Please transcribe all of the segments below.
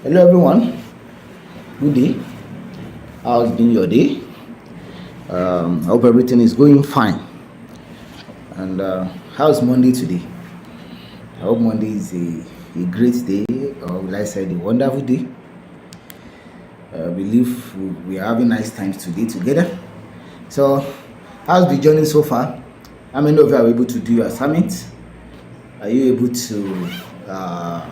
Hello everyone, good day. How's been your day? I hope everything is going fine. And how's Monday today? I hope Monday is a great day, or will I say a wonderful day. I believe we are having nice times today together. So, how's the journey so far? How many of you are able to do your assignment? Are you able to uh,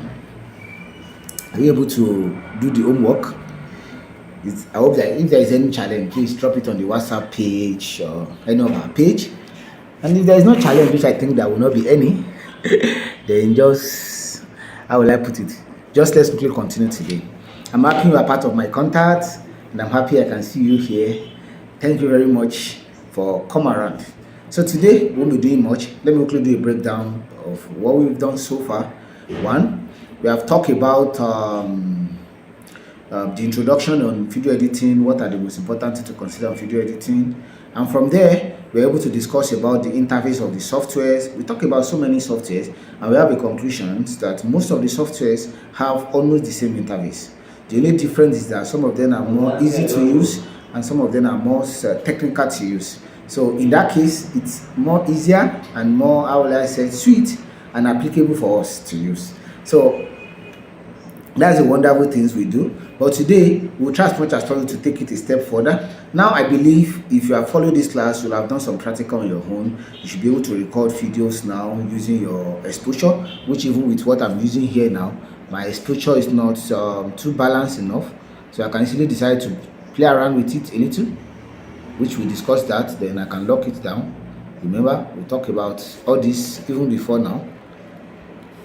do the homework? I hope that if there is any challenge, please drop it on the WhatsApp page or any of our page. And if there is no challenge, which I think there will not be any, then just, how will I put it? Just let's quickly continue today. I'm happy you are part of my contacts, and I'm happy I can see you here. Thank you very much for coming around. So today we won't be doing much. Let me quickly do a breakdown of what we've done so far. One, we have talked about the introduction on video editing, what are the most important things to consider on video editing, and from there we're able to discuss about the interface of the softwares. We talk about so many softwares, and we have a conclusion that most of the softwares have almost the same interface. The only difference is that some of them are more easy to use and some of them are more technical to use. So in that case, it's more easier and more, how will I say, sweet and applicable for us to use. So that's the wonderful things we do. But today, we'll try as much as possible to take it a step further. Now, I believe if you have followed this class, you'll have done some practical on your own. You should be able to record videos now using your exposure, which even with what I'm using here now, my exposure is not too balanced enough. So I can easily decide to play around with it a little, which we discussed that. Then I can lock it down. Remember, we talked about all this even before now.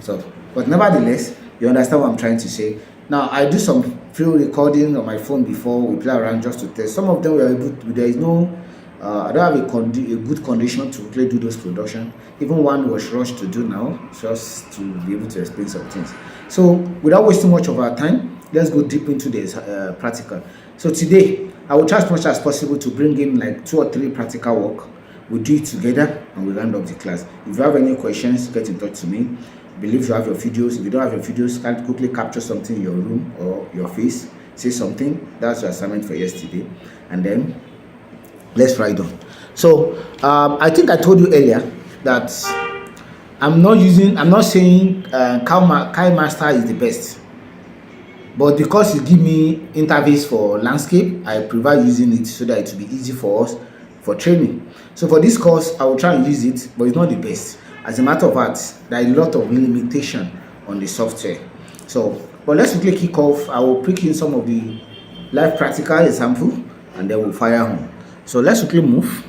So, but nevertheless, you understand what I'm trying to say. Now, I do some free recording on my phone before we play around just to test. Some of them we are able to, there is no, I don't have a good condition to really do those production. Even one was rushed to do now, just to be able to explain some things. So, without wasting much of our time, let's go deep into this practical. So today, I will try as much as possible to bring in like 2 or 3 practical work. We'll do it together and we'll round up the class. If you have any questions, get in touch to me. Believe you have your videos. If you don't have your videos, can quickly capture something in your room or your face, say something. That's your assignment for yesterday, and then let's ride on. So I think I told you earlier that I'm not saying KineMaster is the best, but because it give me interface for landscape, I prefer using it so that it will be easy for us for training. So for this course, I will try and use it, but it's not the best. As a matter of fact, there are a lot of limitation on the software. So, but let's quickly kick off. I will pick in some of the live practical example and then we'll fire on. So let's quickly move.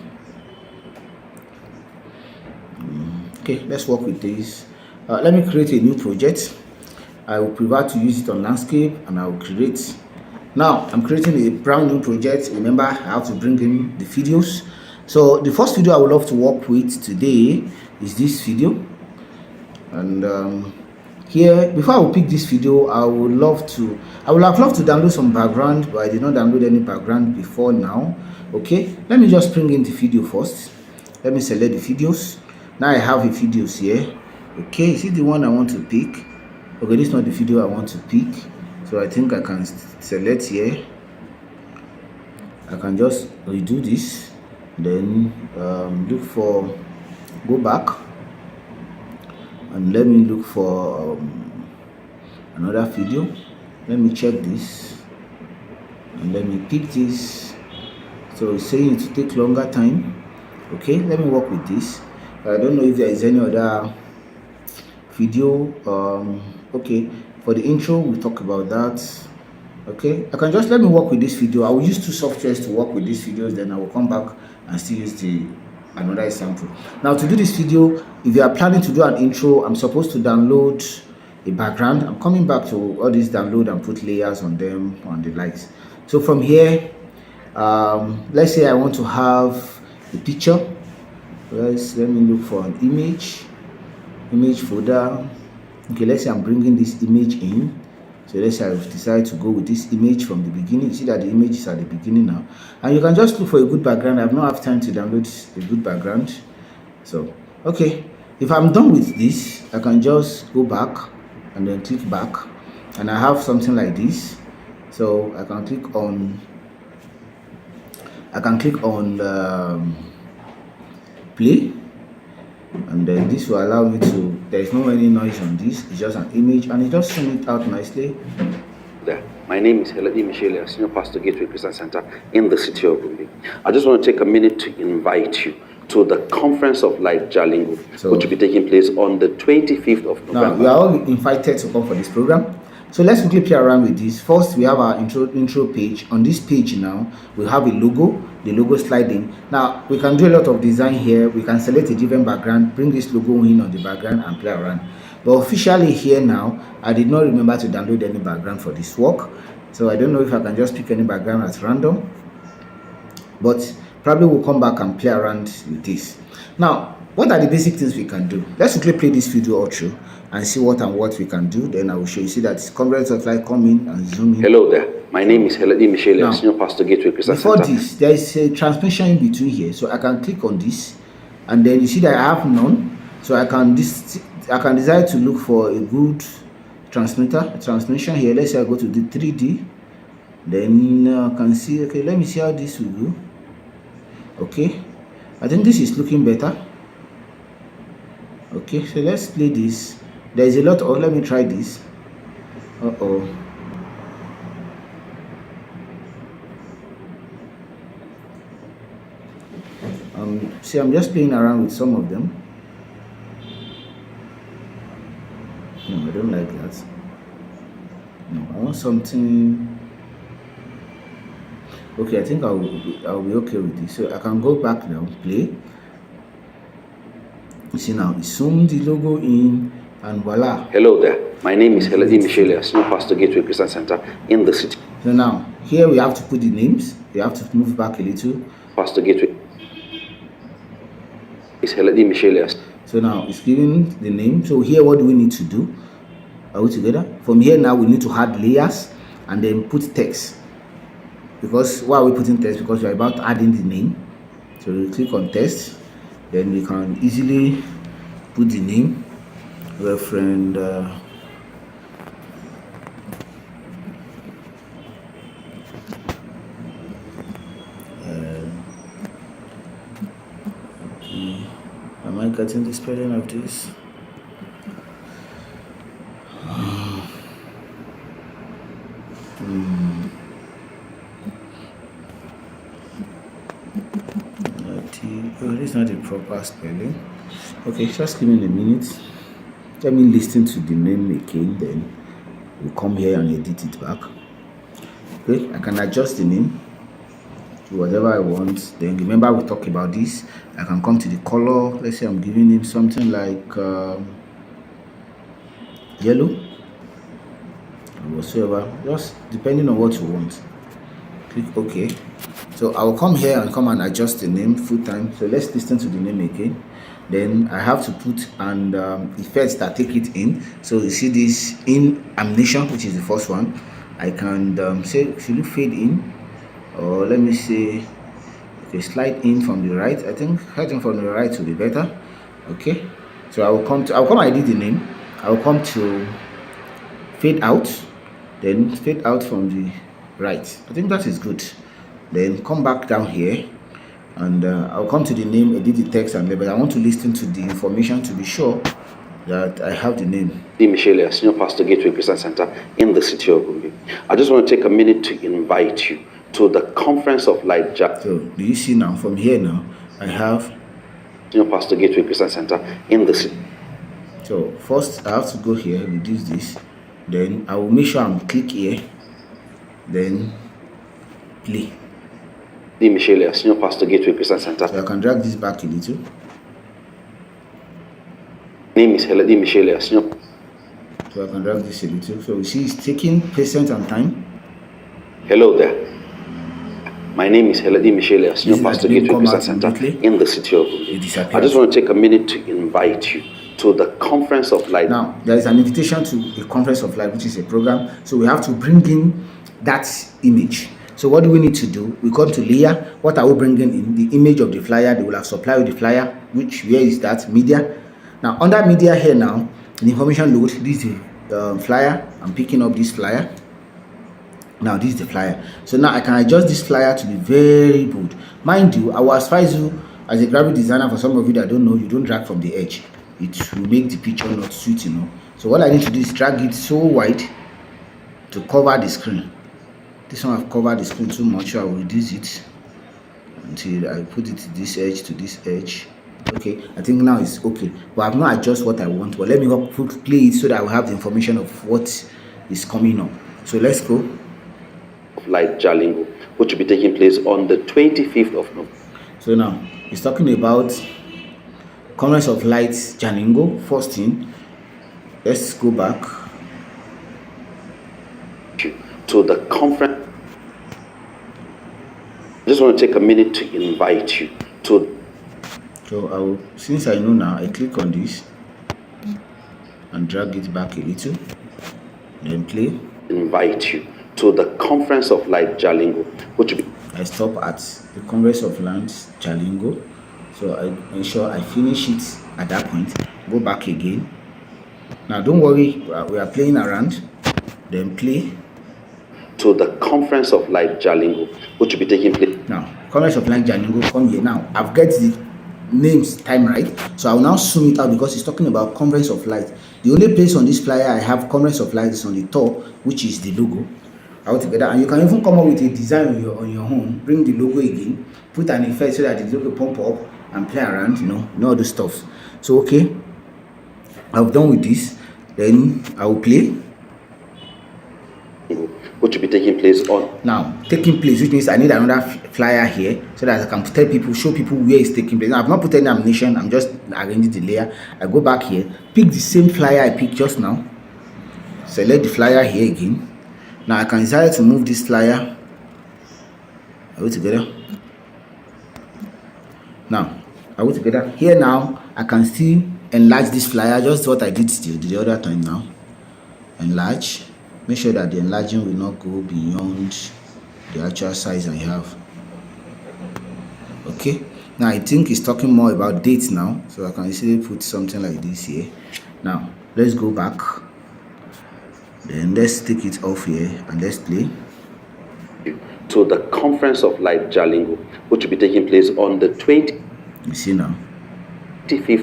Okay, let's work with this. Let me create a new project. I will prefer to use it on landscape and I will create. Now, I'm creating a brand new project. Remember, I have to bring in the videos. So the first video I would love to work with today is this video, and here, before I will pick this video, I would have loved to download some background, but I did not download any background before now. Okay, let me just bring in the video first. Let me select the videos. Now I have the videos here. Okay, is it the one I want to pick? Okay, this is not the video I want to pick, so I think I can select here. I can just redo this, then go back and let me look for another video. Let me check this and let me pick this. So it's saying it will take longer time. Okay, let me work with this. I don't know if there is any other video. Okay, for the intro we talk about that. Okay, I can just let me work with this video. I will use 2 softwares to work with these videos, then I will come back and still use another example. Now, to do this video, if you are planning to do an intro, I'm supposed to download a background. I'm coming back to all these download and put layers on them on the lights. So from here, let's say I want to have a picture. Let me look for an image folder. Okay, let's say I'm bringing this image in. So let's say I've decided to go with this image from the beginning. You see that the image is at the beginning now. And you can just look for a good background. I've not have time to download a good background. So, okay. If I'm done with this, I can just go back and then click back. and I have something like this. So I can click on play, and then this will allow me to, there is no any noise on this, it's just an image, and it just send it out nicely. There. My name is Heladi Michele, Senior Pastor Gateway Christian Center in the city of Gombe. I just want to take a minute to invite you to the Conference of Light Jalingo, which will be taking place on the 25th of November. Now, we are all invited to come for this program. So let's quickly play around with this. First, we have our intro page. On this page now, we have a logo, the logo sliding. Now, we can do a lot of design here. We can select a different background, bring this logo in on the background and play around. But officially here now, I did not remember to download any background for this work. So I don't know if I can just pick any background at random. But probably we'll come back and play around with this. Now, what are the basic things we can do? Let's quickly play this video all through and see what we can do. Then I will show you. See that Conference of Light, come in and zoom in. Hello there. My name is Heladi Michele, Senior Pastor Gateway Christian Center. Before this, there is a transmission in between here. So I can click on this, and then you see that I have none. So I can decide to look for a good transmission here. Let's say I go to the 3D. Then I can see, okay, let me see how this will go. Okay, I think this is looking better. Okay, so let's play this. There is a lot. Oh, let me try this. See, I'm just playing around with some of them. No, I don't like that. No, I want something. Okay, I think I'll be okay with this. So I can go back now, play. You see now, it zoomed the logo in, and voila. Hello there. My name is Heladi Michele, Senior Pastor Gateway Christian Center in the city. So now, here we have to put the names. We have to move back a little. Pastor Gateway is Heladi Michele. So now, it's giving the name. So here, what do we need to do? Are we together? From here now, we need to add layers and then put text. Because why are we putting text? Because we're about adding the name. So we click on text. Then we can easily put the name, Reverend okay. Am I getting the spelling of this? Oh, this is not the proper spelling. Okay, just give me a minute. Let me listen to the name again, then we'll come here and edit it back. Okay, I can adjust the name to whatever I want. Then remember we talked about this. I can come to the color. Let's say I'm giving him something like yellow or whatsoever, just depending on what you want. Click OK. So I will come here and adjust the name full time. So let's listen to the name again. Then I have to put and effects that take it in. So you see this in animation, which is the first one. I can say, should you fade in, or let me say, okay, slide in from the right. I think sliding from the right will be better. Okay. So I will come edit the name. I will come to fade out, then fade out from the right. I think that is good. Then come back down here, and I'll come to the name, edit the text and label. I want to listen to the information to be sure that I have the name. Michele, Senior Pastor Gateway Christian Center in the city of Gombe. I just want to take a minute to invite you to the Conference of Light. So do you see now, from here now, I have Senior Pastor Gateway Christian Center in the city. So first I have to go here, reduce this. Then I will make sure I'm click here. Then play. Michele, Senior Pastor Gateway Christian Center. So I can drag this back a little. Name is Heladi Michele, Senior. So I can drag this a little. So you see, it's taking patience and time. Hello there. My name is Heladi Michele, Senior Pastor Gateway Christian Center in the city of Gombe. I just want to take a minute to invite you to the Conference of Light. Now, there is an invitation to a Conference of Light, which is a program. So we have to bring in that image. So what do we need to do? We come to layer. What are we bringing in? The image of the flyer. They will have supplied with the flyer. Where is that? Media. Now, under media here now, the information load, this is flyer. I'm picking up this flyer. Now this is the flyer. So now I can adjust this flyer to be very bold. Mind you, I will advise you as a graphic designer, for some of you that don't know, you don't drag from the edge. It will make the picture not sweet, So what I need to do is drag it so wide to cover the screen. This one I've covered the screen too much, so I will reduce it until I put it this edge to this edge. Okay, I think now it's okay, but I've not adjusted what I want. But let me play it so that I will have the information of what is coming up. So let's go. Like Jalingo, which will be taking place on the 25th of November. So now it's talking about Congress of Lights Jalingo. First thing, let's go back to the conference. I just want to take a minute to invite you to. So since I know now, I click on this and drag it back a little, then play. Invite you to the Conference of Light Jalingo, which will be. I stop at the Congress of Lights Jalingo, so I ensure I finish it at that point. Go back again. Now don't worry, we are playing around. Then play. To the Conference of Light Jalingo, which will be taking place. Now, Conference of Light Jalingo, come here. Now, I've got the names time right, so I will now zoom it out because it's talking about Conference of Light. The only place on this flyer I have Conference of Light is on the top, which is the logo. All together, and you can even come up with a design on your own. Bring the logo again, put an effect so that the logo pump up and play around. Know all the stuff. So okay, I've done with this. Then I will play. Which will be taking place on. Now, taking place, which means I need another flyer here so that I can tell people, show people where it's taking place. Now, I've not put any animation, I'm just arranging the layer. I go back here, pick the same flyer I picked just now, select the flyer here again. Now, I can decide to move this flyer. Are we together? Now, are we together? Here now, I can still enlarge this flyer, just what I did the other time now. Enlarge. Make sure that the enlarging will not go beyond the actual size I have. Okay, now I think it's talking more about dates now, so I can easily put something like this here. Now let's go back, then let's take it off here and let's play. To the Conference of Light Jalingo, which will be taking place on the 25th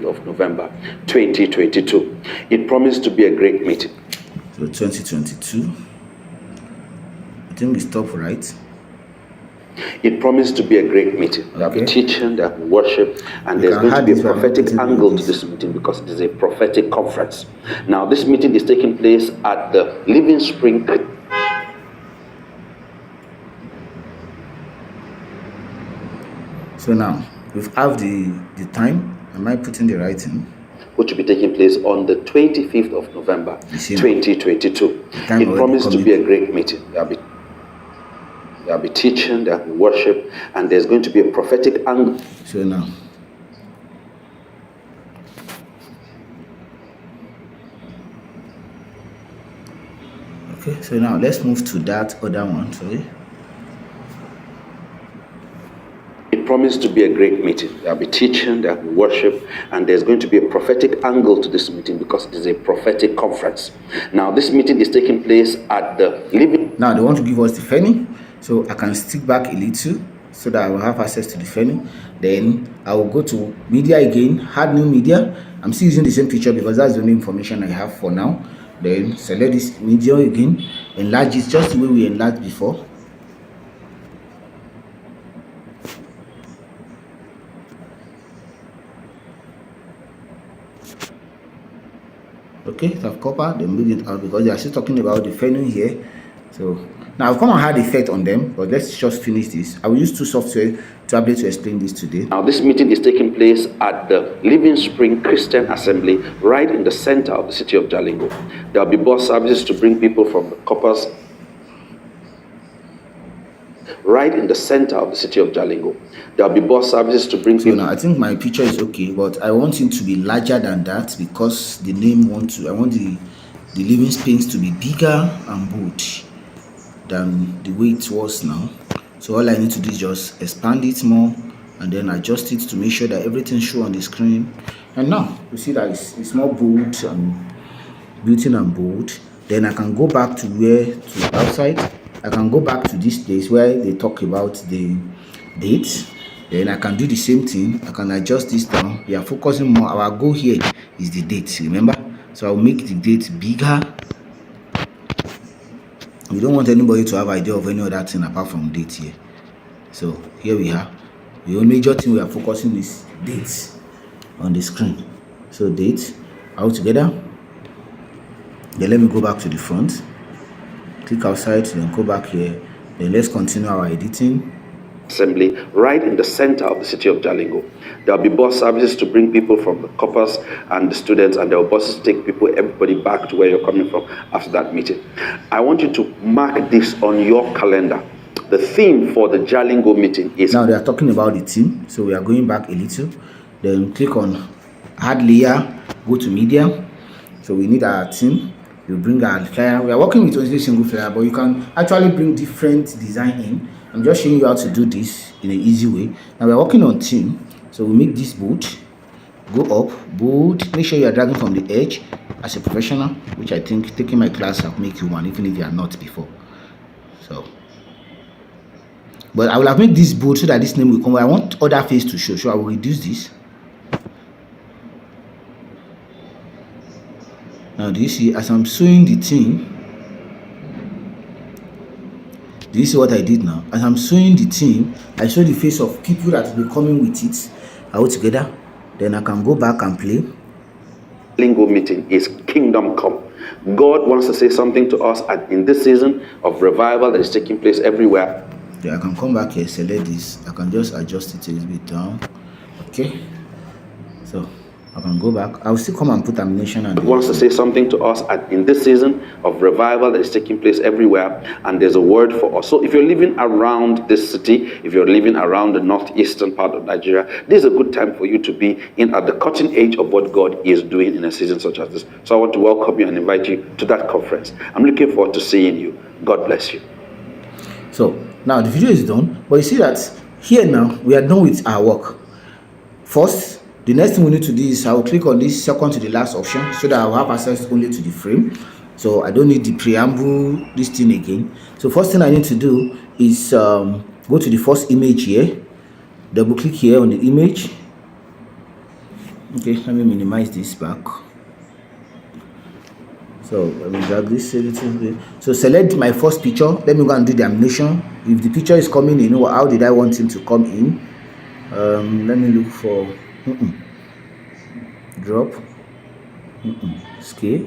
of November 2022. It promised to be a great meeting. So 2022, I think we stop right. It promised to be a great meeting. There'll be teaching, there'll be worship, and there's going to be a prophetic angle to this meeting because it is a prophetic conference. Now, this meeting is taking place at the Living Spring. So now, we have the time. Am I putting the right thing? Which will be taking place on the 25th of November 2022. It promised to be a great meeting. There'll be teaching, there'll be worship, and there's going to be a prophetic angle. So now, okay, so now let's move to that other one. Sorry. It promised to be a great meeting. There'll be teaching, there'll be worship, and there's going to be a prophetic angle to this meeting because it is a prophetic conference. Now, this meeting is taking place at the Living. Now, they want to give us the Fanny, so I can stick back a little so that I will have access to the Fanny. Then I will go to media again, add new media. I'm still using the same picture because that's the only information I have for now. Then select this media again, enlarge it just the way we enlarged before. Okay, so I've copied, then bring it out because they are still talking about the framing here. So now I've come and had effect on them, but let's just finish this. I will use two software tablets to explain this today. Now, this meeting is taking place at the Living Spring Christian Assembly, right in the center of the city of Jalingo. There will be bus services to bring people from the Coppers, right in the center of the city of Jalingo. There will be bus services to bring people. So now I think my picture is okay, but I want it to be larger than that because the name I want the living space to be bigger and bold than the way it was now. So all I need to do is just expand it more and then adjust it to make sure that everything shows on the screen. And now you see that it's more bold and built-in and bold. Then I can go back to outside. I can go back to this place where they talk about the dates. Then I can do the same thing. I can adjust this down. We are focusing more. Our goal here is the date, remember? So I'll make the date bigger. We don't want anybody to have idea of any other thing apart from date here. So here we are. The only major thing we are focusing is dates on the screen. So date all together. Then let me go back to the front. Click outside, then go back here. Then let's continue our editing. Assembly right in the center of the city of Jalingo. There will be bus services to bring people from the corpus and the students, and there will buses to take people, everybody back to where you're coming from after that meeting. I want you to mark this on your calendar. The theme for the Jalingo meeting is... Now they are talking about the theme, so we are going back a little. Then click on add layer, go to media. So we need our theme. You bring our flyer. We are working with only single flyer, but you can actually bring different design in. I'm just showing you how to do this in an easy way. Now we're working on theme, so we make this bold, go up, bold. Make sure you are dragging from the edge as a professional, which I think taking my class will make you one, even if you are not before. So, but I will have made this bold so that this name will come. I want other face to show, so I will reduce this. Now, do you see as I'm showing the theme? Do you see what I did now? As I'm showing the theme, I show the face of people that will be coming with it all together. Then I can go back and play. Lingo meeting is Kingdom Come. God wants to say something to us in this season of revival that is taking place everywhere. Then I can come back here, select this. I can just adjust it a little bit down. Okay. So I can go back. I'll still come and put animation. And wants to say something to us in this season of revival that is taking place everywhere, and there's a word for us. So if you're living around this city, if you're living around the northeastern part of Nigeria, this is a good time for you to be at the cutting edge of what God is doing in a season such as this. So I want to welcome you and invite you to that conference. I'm looking forward to seeing you. God bless you. So now the video is done, but you see that here now we are done with our work. First, the next thing we need to do is I will click on this second to the last option so that I will have access only to the frame. So I don't need the preamble, this thing again. So first thing I need to do is go to the first image here, double click here on the image. Okay, let me minimize this back. So let me drag this a little bit. So select my first picture. Let me go and do the animation. If the picture is coming in, how did I want him to come in? Let me look for drop scale.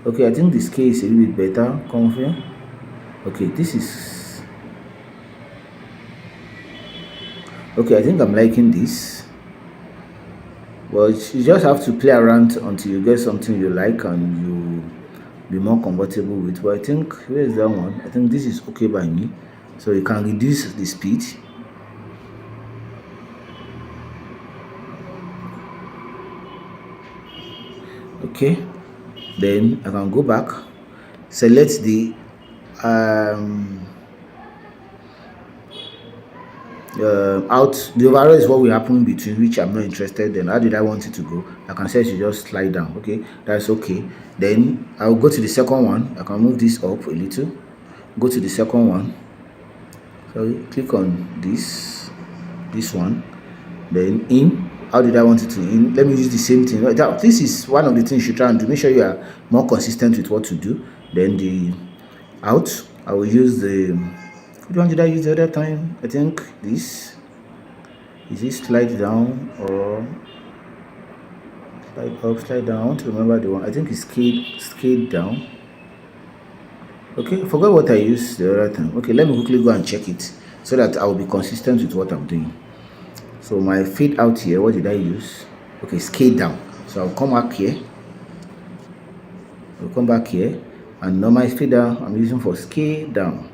Okay, I think the scale is a little bit better. Come here. Okay, this is okay. I think I'm liking this. Well, you just have to play around until you get something you like and you be more comfortable with. But I think where is that one? I think this is okay by me. So you can reduce the speed. Okay, then I can go back, select the out. The overall is what will happen between, which I'm not interested in. How did I want it to go? I can say to just slide down. Okay, that's okay. Then I'll go to the second one. I can move this up a little, go to the second one. So click on this one, then in. How did I want it to in? Let me use the same thing. This is one of the things you try and do. Make sure you are more consistent with what to do. Then the out, I will use the, which one did I use the other time? I think this. Is this slide down or slide up, slide down? I want to remember the one. I think it's scale down. Okay, I forgot what I used the other time. Okay, let me quickly go and check it so that I will be consistent with what I'm doing. So my fade out here, what did I use? Okay, scale down. So I'll come back here. I'll come back here, and now my fade down I'm using for scale down.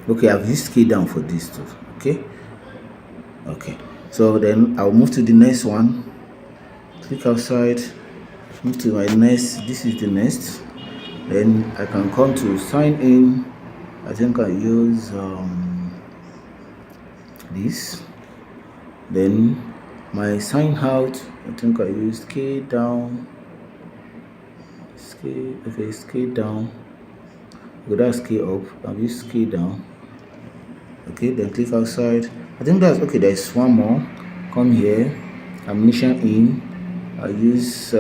Okay, I've used scale down for this too. Okay. So then I'll move to the next one. Click outside. Move to my next. This is the next. Then I can come to sign in. I think I use this. Then my sign out, I think I used K down, K down. Okay, that's K up. I've used K down. Okay, then click outside. I think that's okay. There's one more. Come here, ammunition in. I use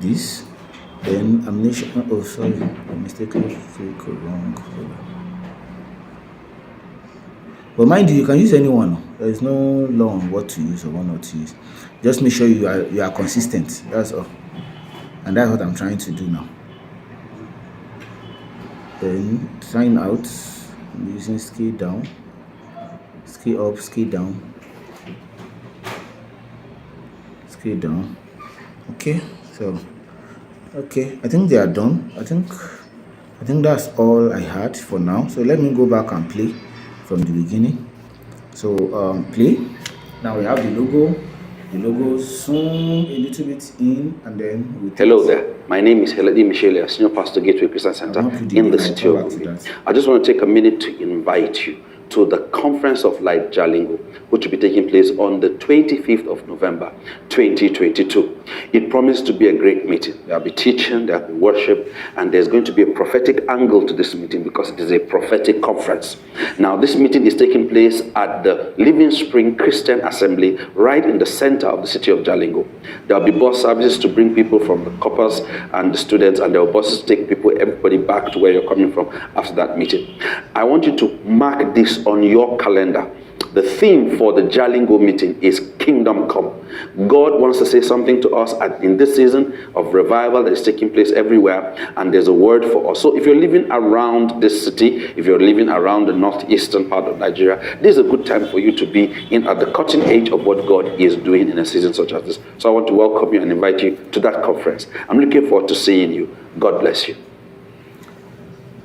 this. Then ammunition. Oh, sorry, I mistakenly click wrong. But mind you, you can use any one. There is no law on what to use or what not to use. Just make sure you are consistent. That's all. And that's what I'm trying to do now. Then sign out. I'm using scale down, scale up, scale down, scale down. Okay, so okay, I think they are done. I think that's all I had for now. So let me go back and play from the beginning. So play. Now we have the logo. The logo zoom a little bit in, and then we hello there. My name is Heladi Michele, Senior Pastor Gateway Christian Center in the city of OKE. I just want to take a minute to invite you to the Conference of Light Jalingo, which will be taking place on the 25th of November, 2022. It promises to be a great meeting. There will be teaching, there will be worship, and there's going to be a prophetic angle to this meeting because it is a prophetic conference. Now, this meeting is taking place at the Living Spring Christian Assembly, right in the center of the city of Jalingo. There will be bus services to bring people from the corpus and the students, and there will buses to take people, everybody back to where you're coming from after that meeting. I want you to mark this on your calendar. The theme for the Jalingo meeting is Kingdom Come. God wants to say something to us in this season of revival that is taking place everywhere, and there's a word for us. So if you're living around this city, if you're living around the northeastern part of Nigeria, this is a good time for you to be in at the cutting edge of what God is doing in a season such as this. So I want to welcome you and invite you to that conference. I'm looking forward to seeing you. God bless you.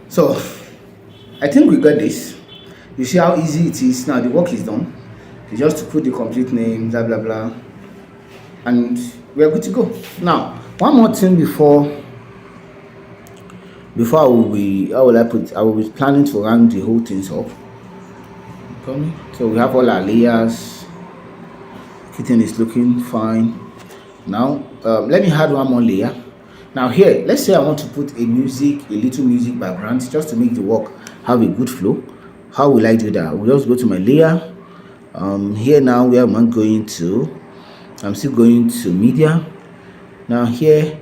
So I think we got this. You see how easy it is now. The work is done. You just to put the complete name, blah blah blah, and we are good to go. Now, one more thing before I will be planning to round the whole things up. Okay. So we have all our layers. Everything is looking fine. Now, let me add one more layer. Now here, let's say I want to put a little music background just to make the work have a good flow. How will I do that? We'll just go to my layer. Here now, where am I going to? I'm still going to media. Now here,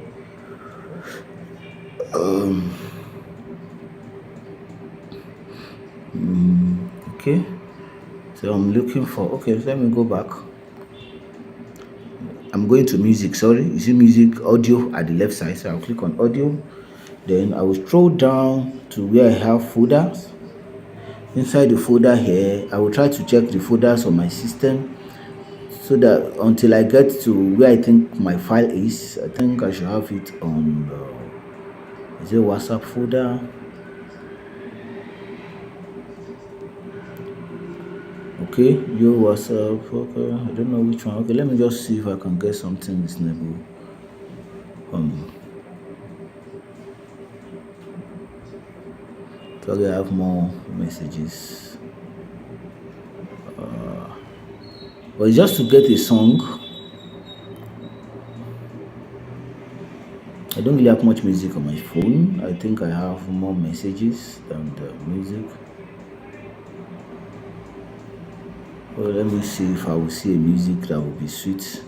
okay. So I'm looking for. Okay, let me go back. I'm going to music. Sorry, you see music audio at the left side. So I'll click on audio. Then I will scroll down to where I have folders. Inside the folder here, I will try to check the folders on my system so that until I get to where I think my file is, I think I should have it on is it WhatsApp folder? Okay, your WhatsApp. Okay, I don't know which one. Okay, let me just see if I can get something reasonable. So I have more messages. But it's just to get a song. I don't really have much music on my phone. I think I have more messages than the music. Well, let me see if I will see a music that will be sweet.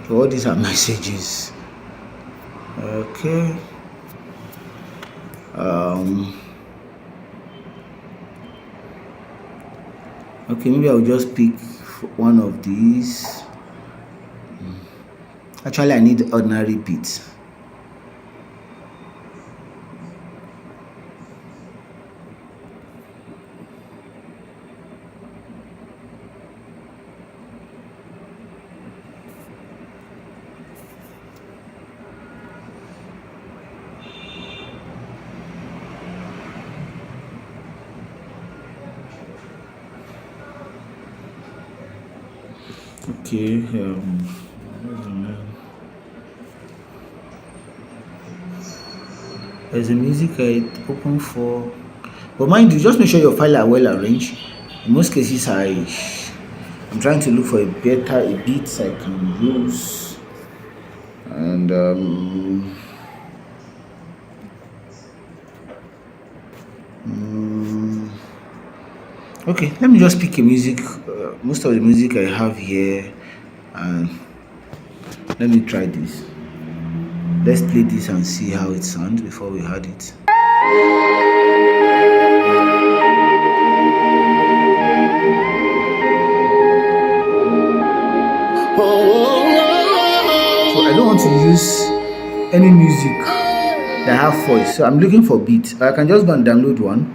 So all these are messages. Okay. Okay, maybe I'll just pick one of these. Actually, I need ordinary beats. Okay. There's a music I open for, but mind you, just make sure your file are well arranged. In most cases, I'm trying to look for a beat I can use, and okay, let me just pick a music. Most of the music I have here, and let me try this. Let's play this and see how it sounds before we add it. So I don't want to use any music that have voice, so I'm looking for beats. I can just go and download one.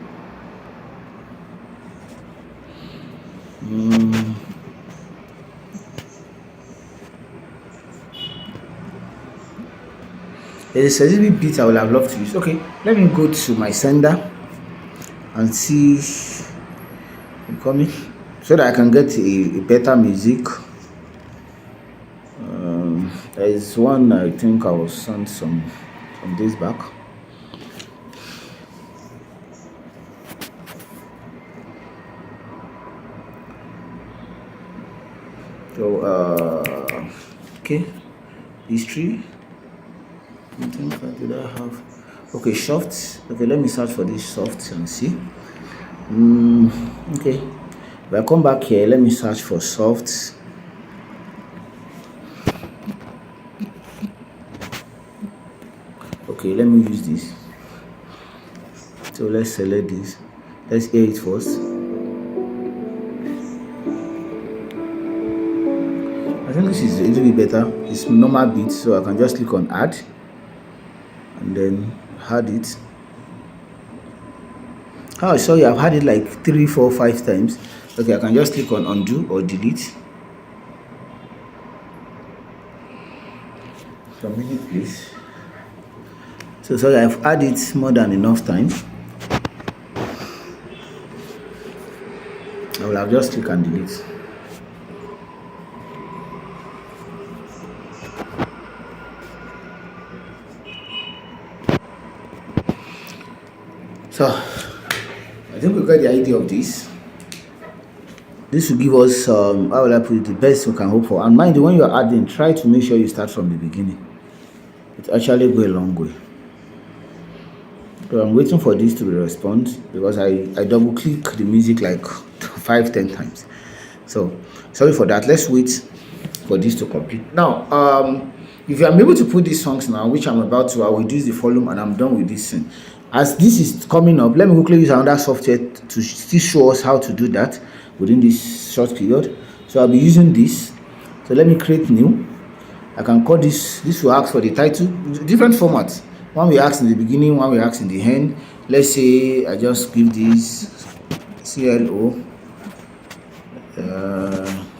There's a specific beat I would have loved to use. Okay, let me go to my sender and see coming so that I can get a better music. There is one I think I was sent some days back. So okay, history. I think did I have okay soft. Okay, let me search for this soft and see. Okay, if I come back here, let me search for soft. Okay, let me use this. So let's select this. Let's hear it first. I think this is a little bit better. It's normal beat, so I can just click on add and then add it. Oh, sorry, I've had it like 3, 4, 5 times. Okay, I can just click on undo or delete. So minute, please. So sorry, I've had it more than enough time. I will have just click and delete. So I think we got the idea of this. This will give us how will I put it, the best we can hope for. And mind you, when you are adding, try to make sure you start from the beginning. It actually go a long way. So I'm waiting for this to respond because I double click the music like 5-10 times. So sorry for that. Let's wait for this to complete. Now if I'm able to put these songs now, which I'm about to, I will reduce the volume and I'm done with this thing. As this is coming up, let me quickly use another software to still show us how to do that within this short period. So I'll be using this. So let me create new. I can call this will ask for the title, different formats. One we ask in the beginning, one we ask in the end. Let's say I just give this CLO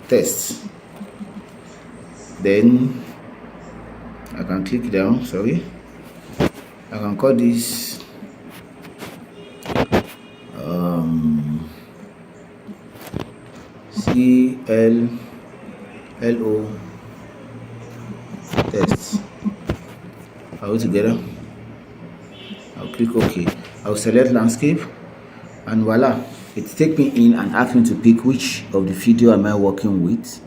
test. Then I can click down, sorry. I can call this CLO test. Are we together? I'll click OK. I'll select landscape and voila, it takes me in and asks me to pick which of the video am I working with.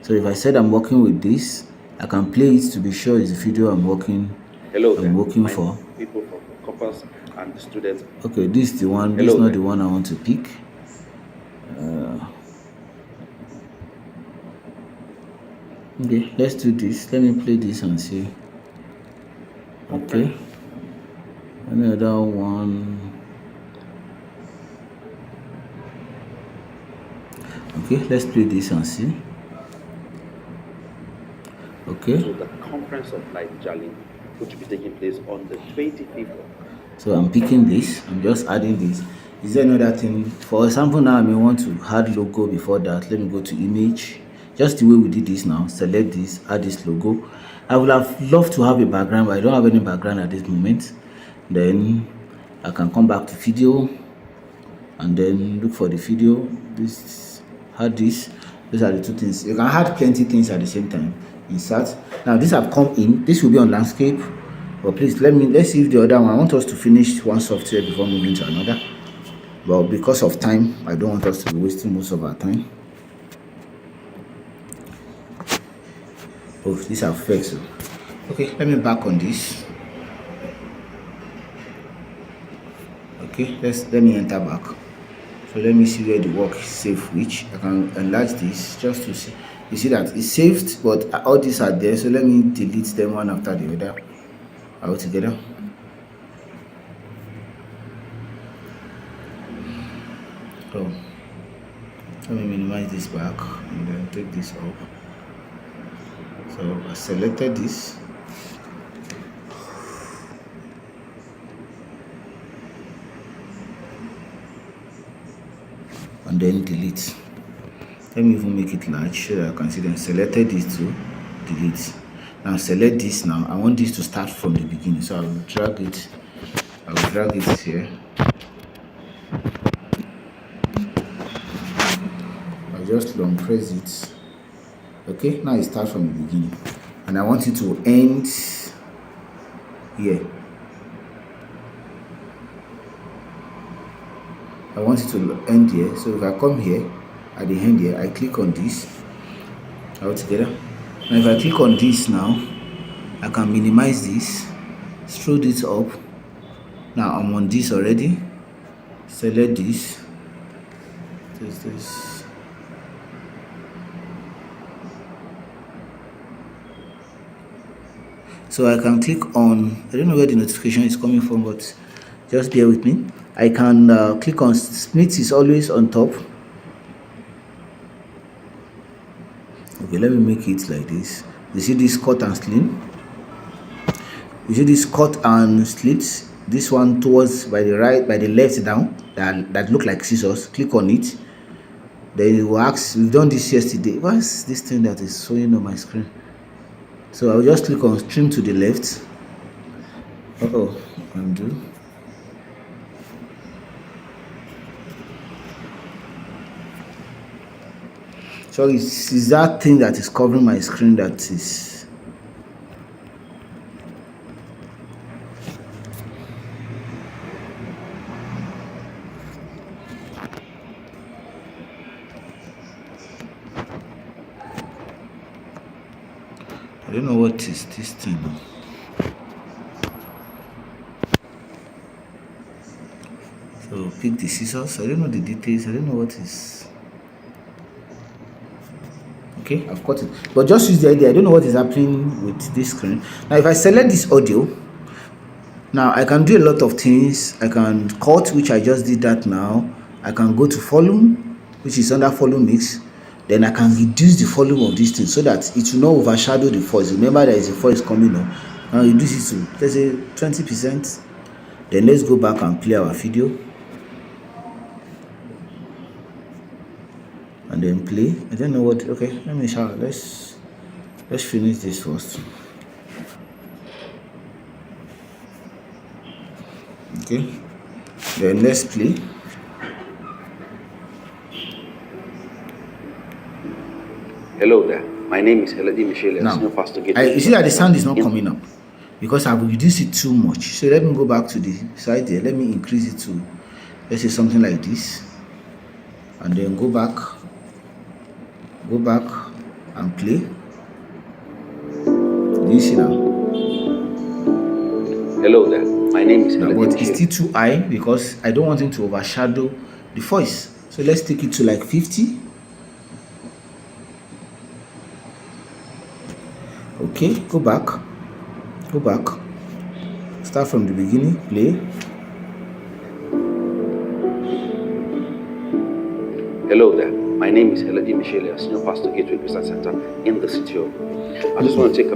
So if I said I'm working with this, I can play it to be sure it's the video I'm working. Hello, I'm working for. People from campus and the students. Okay, this is the one. This is not the one I want to pick. Okay, let's do this. Let me play this and see. Okay. Another one. Okay, let's play this and see. Okay. So the conference of Light Jalingo, which will be taking place on the 25th. So I'm picking this. I'm just adding this. Is there another thing? For example, now I may want to add logo before that. Let me go to image. Just the way we did this now. Select this, add this logo. I would have loved to have a background, but I don't have any background at this moment. Then I can come back to video and then look for the video. This, add this. Those are the two things. You can add plenty things at the same time. Insert. Now this have come in. This will be on landscape. But please let's see if the other one. I want us to finish one software before moving to another. But because of time, I don't want us to be wasting most of our time. Oh, these are fixed. Okay, let me back on this. Okay, let me enter back. So let me see where the work is saved, which I can enlarge this just to see. You see that it's saved, but all these are there. So let me delete them one after the other altogether. So let me minimize this back and then take this up. So I selected this. And then delete. Let me even make it large so that I can see them. Selected this to delete. Now select this now. I want this to start from the beginning. So I will drag it. I will drag it here. I'll just long press it. Okay, now it starts from the beginning. And I want it to end here. I want it to end here. So if I come here at the end here, I click on this altogether. Now if I click on this now, I can minimize this, scroll this up. Now I'm on this already. Select this. This. So I can click on, I don't know where the notification is coming from, but just bear with me. I can click on split is always on top. Okay, let me make it like this. You see this cut and slim? You see this cut and slit? This one towards by the right, by the left down, that look like scissors. Click on it. Then it will ask, we've done this yesterday. What's this thing that is showing on my screen? So I'll just click on trim to the left. Undo. So it's that thing that is covering my screen that is. I don't know what is this thing. So pick the scissors. I don't know the details. I don't know what is. Okay, I've got it. But just use the idea. I don't know what is happening with this screen. Now if I select this audio, now I can do a lot of things. I can cut, which I just did that now. I can go to volume, which is under volume mix. Then I can reduce the volume of this thing so that it will not overshadow the voice. Remember there is a voice coming up. Now reduce it to, let's say, 20%. Then let's go back and play our video. And then play. I don't know what. Okay, let me show. Let's finish this first. Okay, then let's play. Hello there. My name is Michele, Now, Senior Pastor you see that the sound is not coming up because I've reduced it too much. So let me go back to the side there. Let me increase it to, let's say, something like this, and then go back and play. Do you see now? Hello there. My name is Now, but it's still too high because I don't want it to overshadow the voice. So let's take it to like 50. Okay, go back, start from the beginning, play. Hello there. My name is Michele, Senior Pastor Gateway Christian Center in the city of OGUN. I just want to take a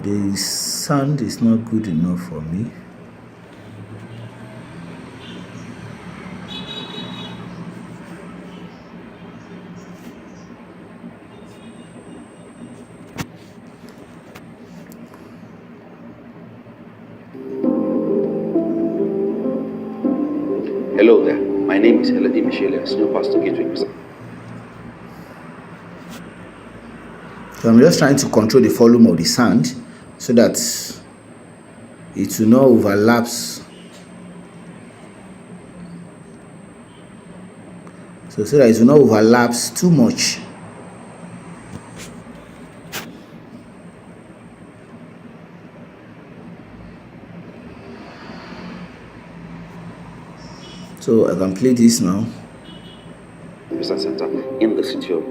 The sound is not good enough for me. Hello there. My name is Michele, Senior Pastor Gateway. So I'm just trying to control the volume of the sound so that it will not overlaps. So that it will not overlaps too much. So I can play this now. Center in the city of.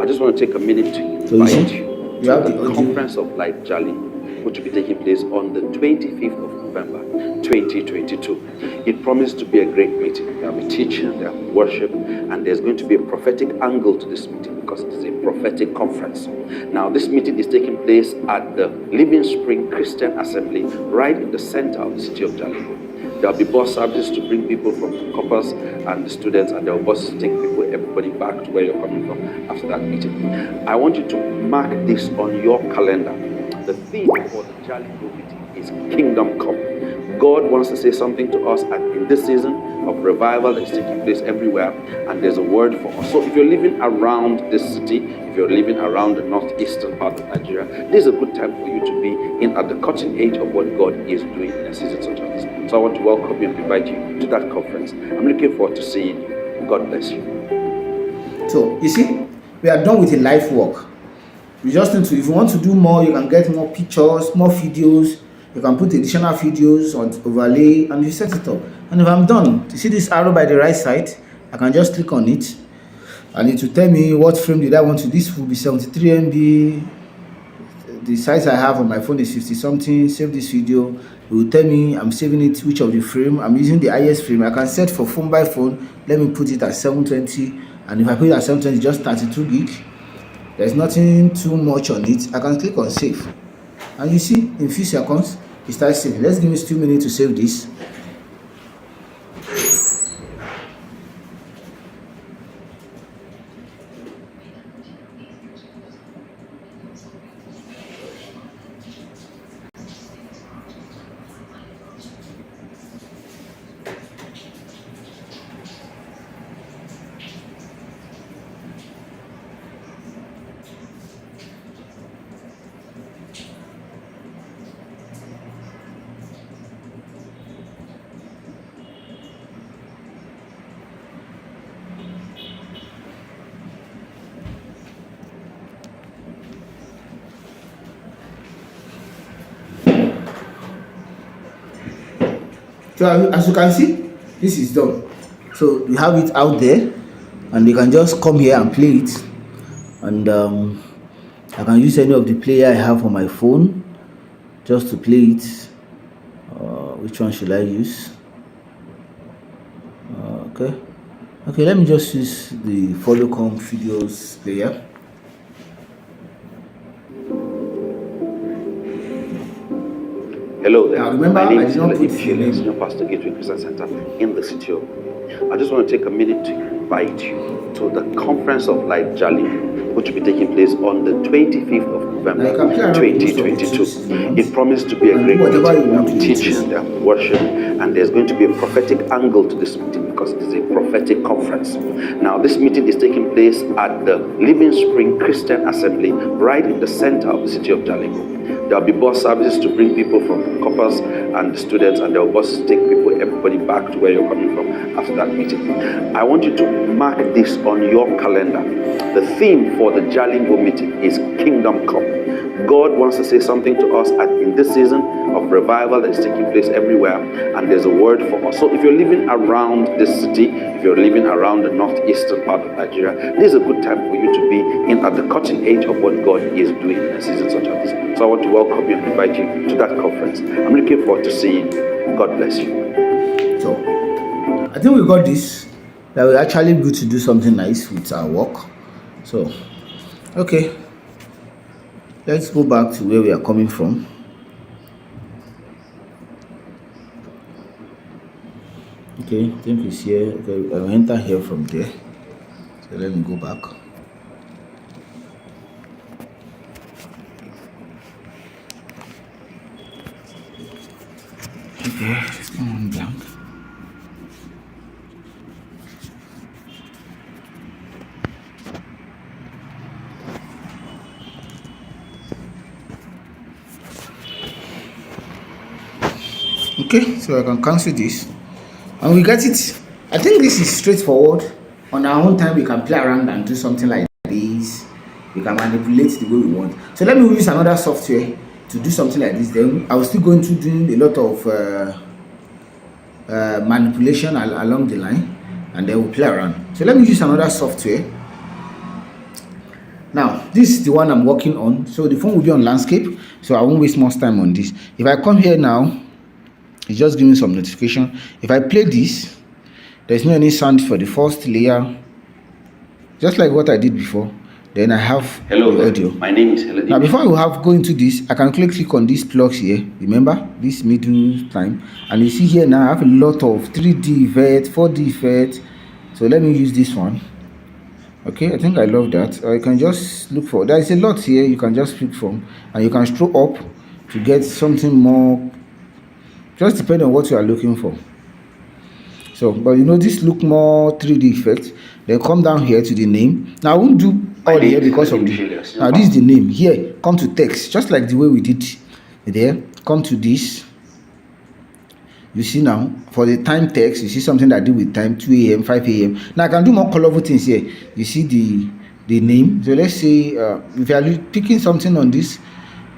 I just want to take a minute to invite you to the Conference of Life Jalingo, which will be taking place on the 25th of November 2022. It promised to be a great meeting. There'll be teaching, there'll be worship, and there's going to be a prophetic angle to this meeting because it is a prophetic conference. Now, this meeting is taking place at the Living Spring Christian Assembly, right in the center of the city of Jalingo. There'll be bus services to bring people from the campus and the students, and there will buses to take people, everybody back to where you're coming from after that meeting. I want you to mark this on your calendar. The theme for the Jalingo meeting is Kingdom Come. God wants to say something to us in this season of revival that is taking place everywhere, and there's a word for us. So if you're living around this city, if you're living around the northeastern part of Nigeria, this is a good time for you to be in at the cutting edge of what God is doing in a season such as this. So I want to welcome you and invite you to that conference. I'm looking forward to seeing you. God bless you. So, you see, we are done with the life work. You just need to, if you want to do more, you can get more pictures, more videos. You can put additional videos on overlay and you set it up. And if I'm done, you see this arrow by the right side, I can just click on it and it will tell me what frame did I want to. This will be 73 MB. The size I have on my phone is 50 something. Save this video. It will tell me I'm saving it, which of the frame. I'm using the highest frame. I can set for phone by phone. Let me put it at 720. And if I put it at 720, just 32 gig. There's nothing too much on it. I can click on save. And you see, in few seconds, it starts saving. Let's give it 2 minutes to save this. So as you can see, this is done. So we have it out there, and you can just come here and play it. And I can use any of the player I have on my phone just to play it. Which one should I use? Okay, let me just use the Follow-Com videos player. Hello there. Now remember, my name is Senior Pastor Gateway Christian Center in the city of. I just want to take a minute to invite you to the Conference of Life Jalingo, which will be taking place on the 25th of November 2022. It promised to be a great meeting. There'll be teaching, there'll be worship, and there's going to be a prophetic angle to this meeting because it is a prophetic conference. Now, this meeting is taking place at the Living Spring Christian Assembly, right in the center of the city of Jalingo. There'll be bus services to bring people from the campus and the students, and there will buses to take people, everybody back to where you're coming from after that meeting. I want you to mark this on your calendar. The theme for the Jalingo meeting is Kingdom Come. God wants to say something to us in this season of revival that is taking place everywhere, and there's a word for us. So if you're living around this city, if you're living around the northeastern part of Nigeria, this is a good time for you to be in at the cutting edge of what God is doing in a season such as this. So I want to welcome you and invite you to that conference. I'm looking forward to seeing you. God bless you. So I think we got this. That we're actually good to do something nice with our work. So okay, let's go back to where we are coming from. Okay, I think it's here. Okay, I'll enter here from there. So let me go back. Okay, let's come on down. Okay, so I can cancel this and we get it. I think this is straightforward. On our own time we can play around and do something like this. We can manipulate the way we want. So let me use another software to do something like this. Then I will still go into doing a lot of manipulation along the line, and then we'll play around. So let me use another software. Now this is the one I'm working on, so the phone will be on landscape, so I won't waste much time on this. If I come here now, it's just giving some notification. If I play this, there's no any sound for the first layer, just like what I did before. Then I have hello the audio. My name is Hello. Now before I have go into this, I can click on these plugs here. Remember this middle time, and you see here now I have a lot of 3D effects, 4D effects. So let me use this one. Okay, I think I love that. Or you can just look for, there is a lot here you can just pick from, and you can scroll up to get something more, just depending on what you are looking for. So but you know, this look more 3D effect. Then come down here to the name. Now I won't do all here because of the, now this is the name. Here come to text, just like the way we did there. Come to this. You see now for the time text, you see something that do with time, 2 a.m., 5 a.m. Now I can do more colorful things here. You see the name. So let's say if you are picking something on this,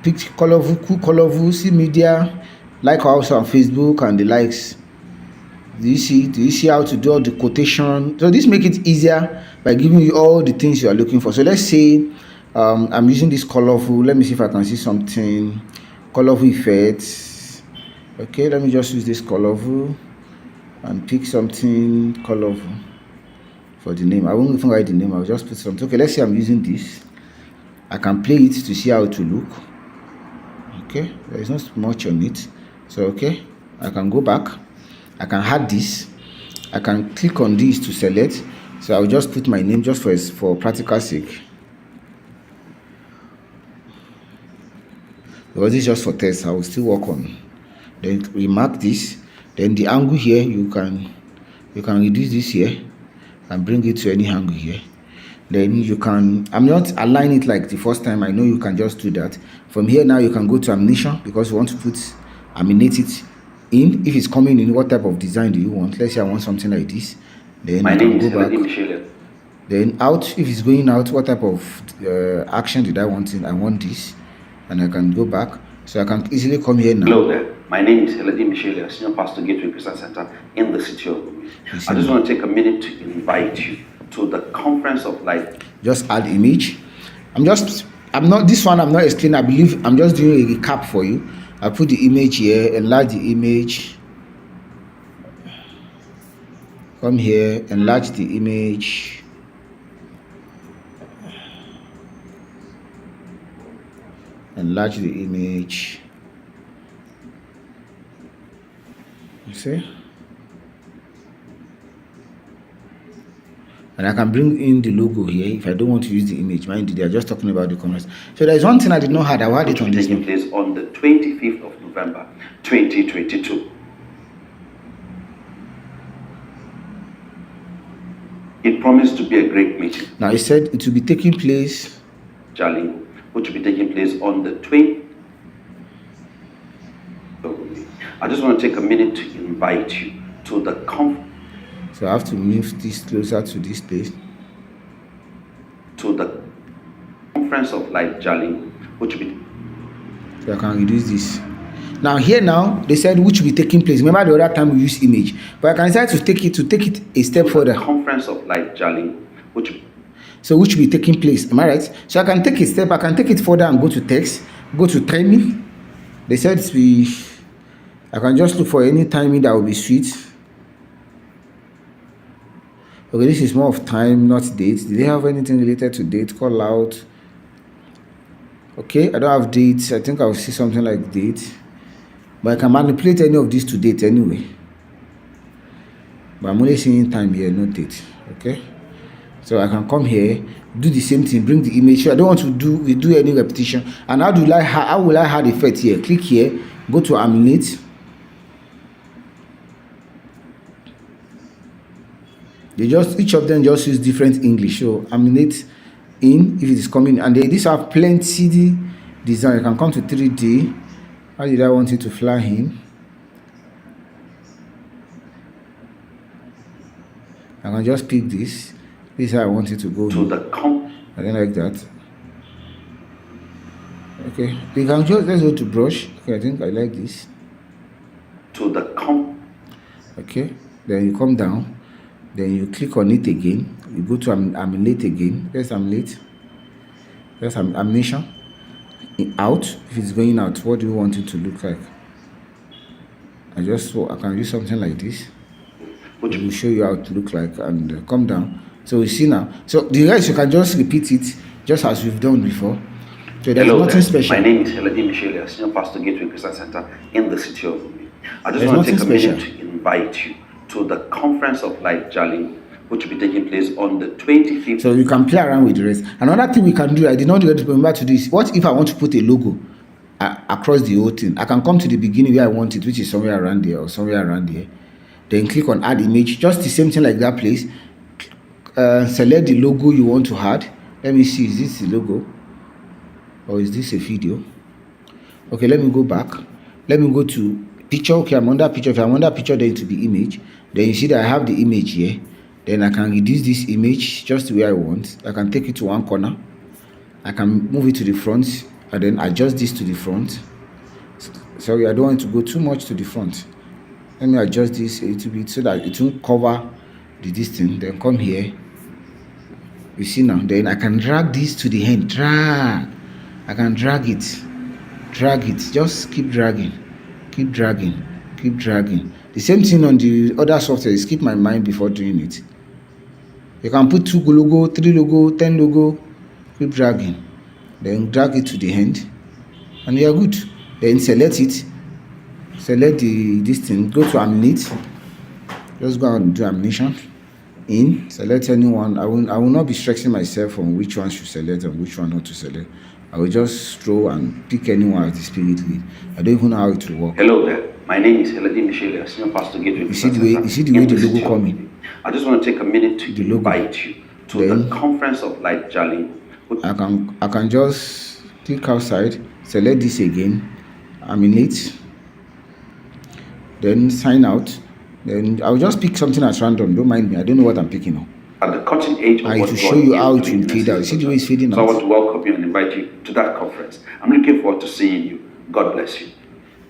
pick colorful, cool colorful, see media, like also on Facebook and the likes. Do you see how to do all the quotation? So this make it easier by giving you all the things you are looking for. So let's say I'm using this colorful. Let me see if I can see something colorful effects. Okay, let me just use this colorful and pick something colorful for the name. I won't even write the name, I'll just put something. Okay, let's say I'm using this. I can play it to see how it will look. Okay, there is not much on it. So okay, I can go back. I can add this. I can click on this to select. So I'll just put my name just for practical sake, because it's just for test. I will still work on. Then we mark this. Then the angle here, you can reduce this here and bring it to any angle here. Then you can, I'm not align it like the first time. I know you can just do that. From here now you can go to animation, because you want to put animate it in. If it's coming in, what type of design do you want? Let's say I want something like this. Then I can go back. Then out, if it's going out, what type of action did I want in? I want this, and I can go back. So I can easily come here now. Hello there. My name is Hello Michelle, Senior Pastor Gateway Christian Center in the city of OGUN. I just want to take a minute to invite you to the conference of light. Just add image. I'm not this one. I'm not explaining. I believe I'm just doing a recap for you. I put the image here, enlarge the image. Come here, enlarge the image. Enlarge the image. You see? And I can bring in the logo here if I don't want to use the image. Mind you, they are just talking about the comments. So there is one thing I did not have. I had it on this one. Taking place on the 25th of November, 2022. It promised to be a great meeting. Now it said it will be taking place, Jalingo, which will be taking place on the 20th. I just want to take a minute to invite you to the conference. So I have to move this closer to this place. To the conference of light Jalingo, which will be. So I can reduce this. Now here now they said which will be taking place. Remember the other time we used image, but I can decide to take it a step further. Conference of light Jalingo, which. So which will be taking place. Am I right? So I can take a step. I can take it further and go to text. Go to timing. They said I can just look for any timing that will be sweet. Okay, this is more of time, not date. Did they have anything related to date? Call out. Okay, I don't have dates. I think I'll see something like date. But I can manipulate any of these to date anyway. But I'm only seeing time here, no date. Okay. So I can come here, do the same thing, bring the image. I don't want to do any repetition. And how will I add effect here? Click here, go to animate. Each of them just use different English. So animate in if it is coming, and these have plenty design. You can come to 3D. How did I want it to fly in? can just pick this. This is how I want it to go. To the I don't like that. Okay, you can just, let's go to brush. Okay, I think I like this. To the Okay, then you come down, then you click on it again. You go to animate again. There's animate. There's animation. Out. If it's going out, what do you want it to look like? I can use something like this. It will show you how it look like, and come down. So you see now. So the rest you can just repeat it just as we've done before. So there's nothing special. My name is Michele, Senior Pastor Gateway Christian Center in the city of Rome. I just want to take a minute to invite you to the Conference of Light Jalingo, which will be taking place on the 25th. So you can play around with the rest. Another thing we can do, I did not remember to this. What if I want to put a logo across the whole thing? I can come to the beginning where I want it, which is somewhere around there or somewhere around here. Then click on add image, just the same thing like that place. Select the logo you want to add. Let me see, is this the logo or is this a video? Okay, let me go back. Let me go to picture. Okay, I'm under picture. If I'm under picture, then to be image. Then you see that I have the image here. Then I can reduce this image just the way I want. I can take it to one corner. I can move it to the front and then adjust this to the front. Sorry, I don't want to go too much to the front. Let me adjust this a little bit so that it won't cover the distance. Then come here. You see now. Then I can drag this to the end. Drag. I can drag it. Drag it. Just keep dragging. Keep dragging. Keep dragging. The same thing on the other software. Is keep my mind before doing it. You can put 2 logo, 3 logo, 10 logo. Keep dragging. Then drag it to the end. And you are good. Then select it. Select this thing. Go to animate. Just go and do animation. In. Select anyone. I will not be stressing myself on which one should select and which one not to select. I will just scroll and pick anyone as the spirit lead. I don't even know how it will work. Hello there. My name is Michele, Senior Pastor Gateway. You see the way the logo coming. I just want to take a minute to invite you to the Conference of Light Jalingo. I can just click outside, select this again, animate, then sign out. Then I'll just pick something at random. Don't mind me. I don't know what I'm picking up. At the cutting edge of what to show you how it will fade out. See the way it's fading out. So I want to welcome you and invite you to that conference. I'm looking forward to seeing you. God bless you.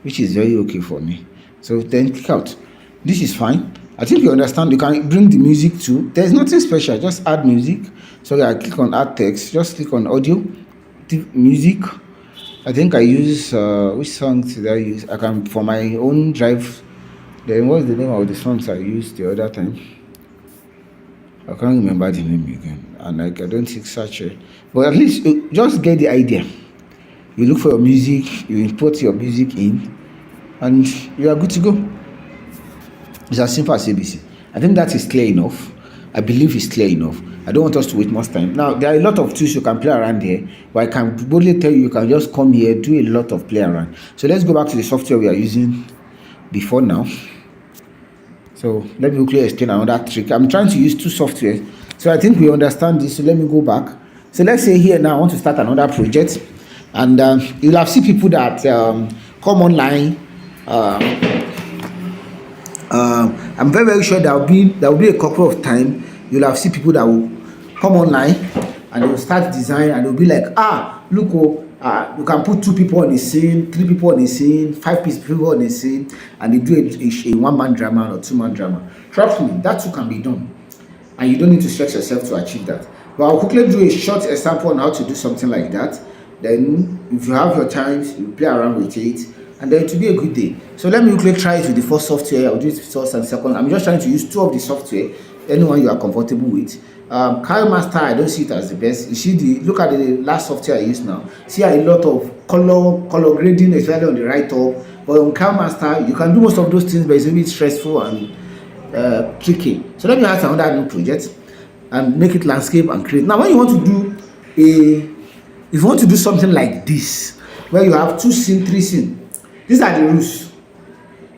Which is very okay for me. So then click out. This is fine. I think you understand. You can bring the music too. There's nothing special. Just add music. So I click on add text. Just click on audio, music. I think I use which songs did I use? I can for my own drive. Then what's the name of the songs I used the other time? I can't remember the name again. And I don't take such a. But at least just get the idea. You look for your music, you import your music in, and you are good to go. It's as simple as ABC. I think that is clear enough. I believe it's clear enough. I don't want us to wait much time. Now, there are a lot of tools you can play around here, but I can boldly tell you can just come here, do a lot of play around. So let's go back to the software we are using before now. So let me quickly explain another trick. I'm trying to use 2 softwares. So I think we understand this. So let me go back. So let's say here now I want to start another project. And you'll have seen people that come online. I'm very, very sure there will be a couple of times you'll have seen people that will come online and they will start design and they'll be like, look, you can put 2 people on the scene, 3 people on the scene, 5 people on the scene, and they do a 1-man drama or 2-man drama. Trust me, that too can be done, and you don't need to stretch yourself to achieve that. But I'll quickly do a short example on how to do something like that. Then, if you have your time, you play around with it, and then it will be a good day. So let me quickly try it with the first software. I'll do it first and second. I'm just trying to use 2 of the software, anyone you are comfortable with. KileMaster, I don't see it as the best. You see look at the last software I use now. See a lot of color grading, especially on the right top. But on KileMaster, you can do most of those things, but it's a bit stressful and tricky. So let me add another new project and make it landscape and create. Now, when you want to do if you want to do something like this, where you have 2 scenes, 3 scenes, these are the rules.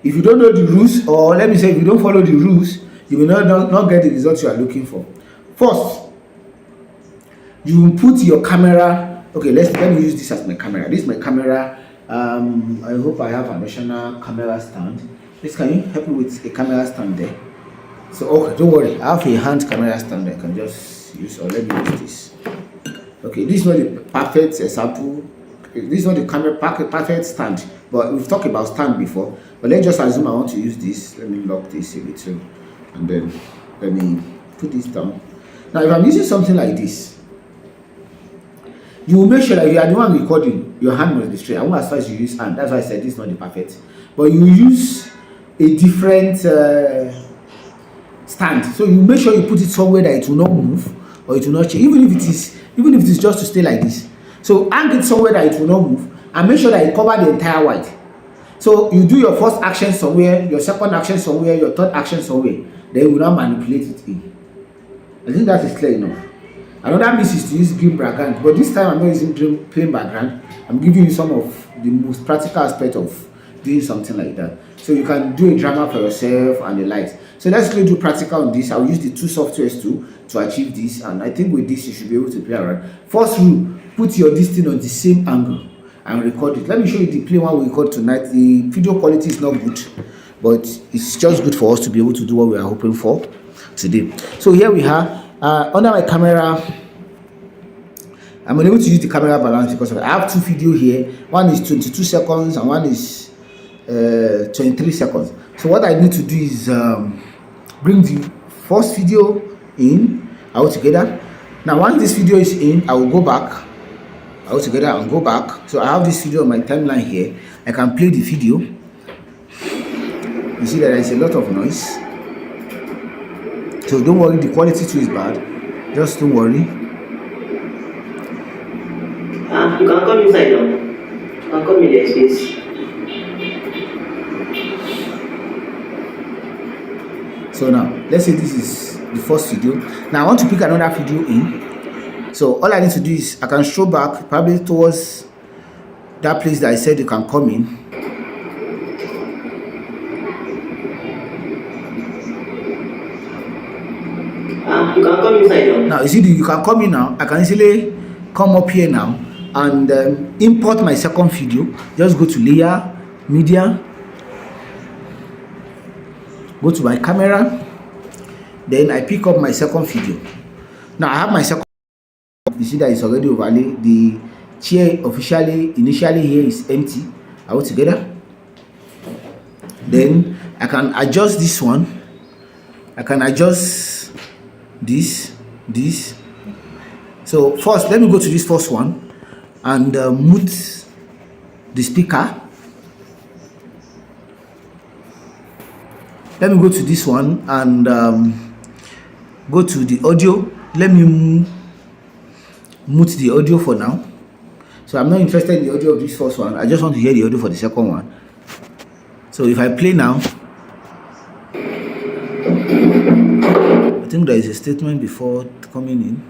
If you don't know the rules, or let me say, if you don't follow the rules, you will not get the results you are looking for. First, you will put your camera. Okay, let me use this as my camera. This is my camera. I hope I have an additional camera stand. Please, can you help me with a camera stand there? So okay, don't worry, I have a hand camera stand I can just use, or let me use this. Okay, this is not the perfect example. This is not the camera perfect stand, but we've talked about stand before. But let's just assume I want to use this. Let me lock this a little, and then let me put this down. Now, if I'm using something like this, you will make sure that if you are the one recording, your hand must be straight. I won't as far as you use hand. That's why I said this is not the perfect. But you use a different stand. So you make sure you put it somewhere that it will not move or it will not change, even if it is just to stay like this. So hang it somewhere that it will not move and make sure that it covers the entire white. So you do your first action somewhere, your second action somewhere, your third action somewhere. Then you will now manipulate it in. I think that is clear enough. Another miss is to use green background, but this time I'm not using plain background. I'm giving you some of the most practical aspect of doing something like that. So you can do a drama for yourself and the likes. So let's go do practical on this. I'll use the two softwares to achieve this, and I think with this you should be able to play around. First rule, put your this thing on the same angle and record it. Let me show you the plain one we record tonight. The video quality is not good, but it's just good for us to be able to do what we are hoping for today. So here we are. Under my camera, I'm unable to use the camera balance because I have two videos here. One is 22 seconds and one is 23 seconds. So what I need to do is bring the first video in all together. Now once this video is in, I will go back all together and go back. So I have this video on my timeline here. I can play the video. You see that there is a lot of noise. So don't worry, the quality too is bad. Just don't worry. You can come inside now. You can come in the space. So now, let's say this is the first video. Now I want to pick another video in. So all I need to do is I can show back probably towards that place that I said you can come in. You can come inside now. Now you see, you can come in now. I can easily come up here now and import my second video. Just go to layer, media, go to my camera, then I pick up my second video. Now I have my second. You see that it's already overlaid. The chair initially here is empty altogether. Then I can adjust this one. I can adjust this. So first, let me go to this first one and mute the speaker. Let me go to this one and go to the audio. Let me mute the audio for now. So I'm not interested in the audio of this first one. I just want to hear the audio for the second one. So if I play now, I think there is a statement before coming in.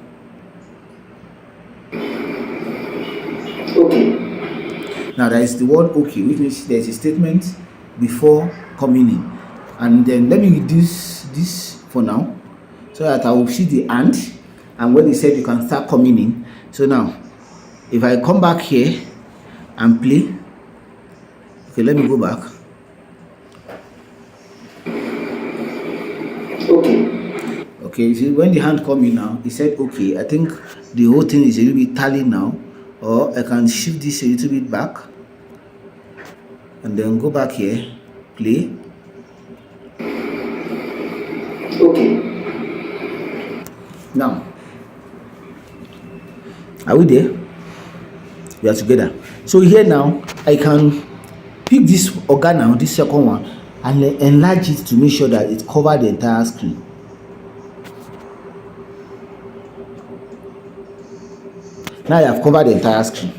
Okay. Now there is the word okay, which means there is a statement before coming in. And then let me reduce this for now so that I will see the and when he said you can start coming in. So now if I come back here and play, okay, let me go back. Okay, you see when the hand come in now, he said okay. I think the whole thing is a little bit tally now, or I can shift this a little bit back and then go back here, play. Okay. Now, are we there? We are together. So here now, I can pick this organ now, this second one, and enlarge it to make sure that it covers the entire screen. Now I have covered the entire screen.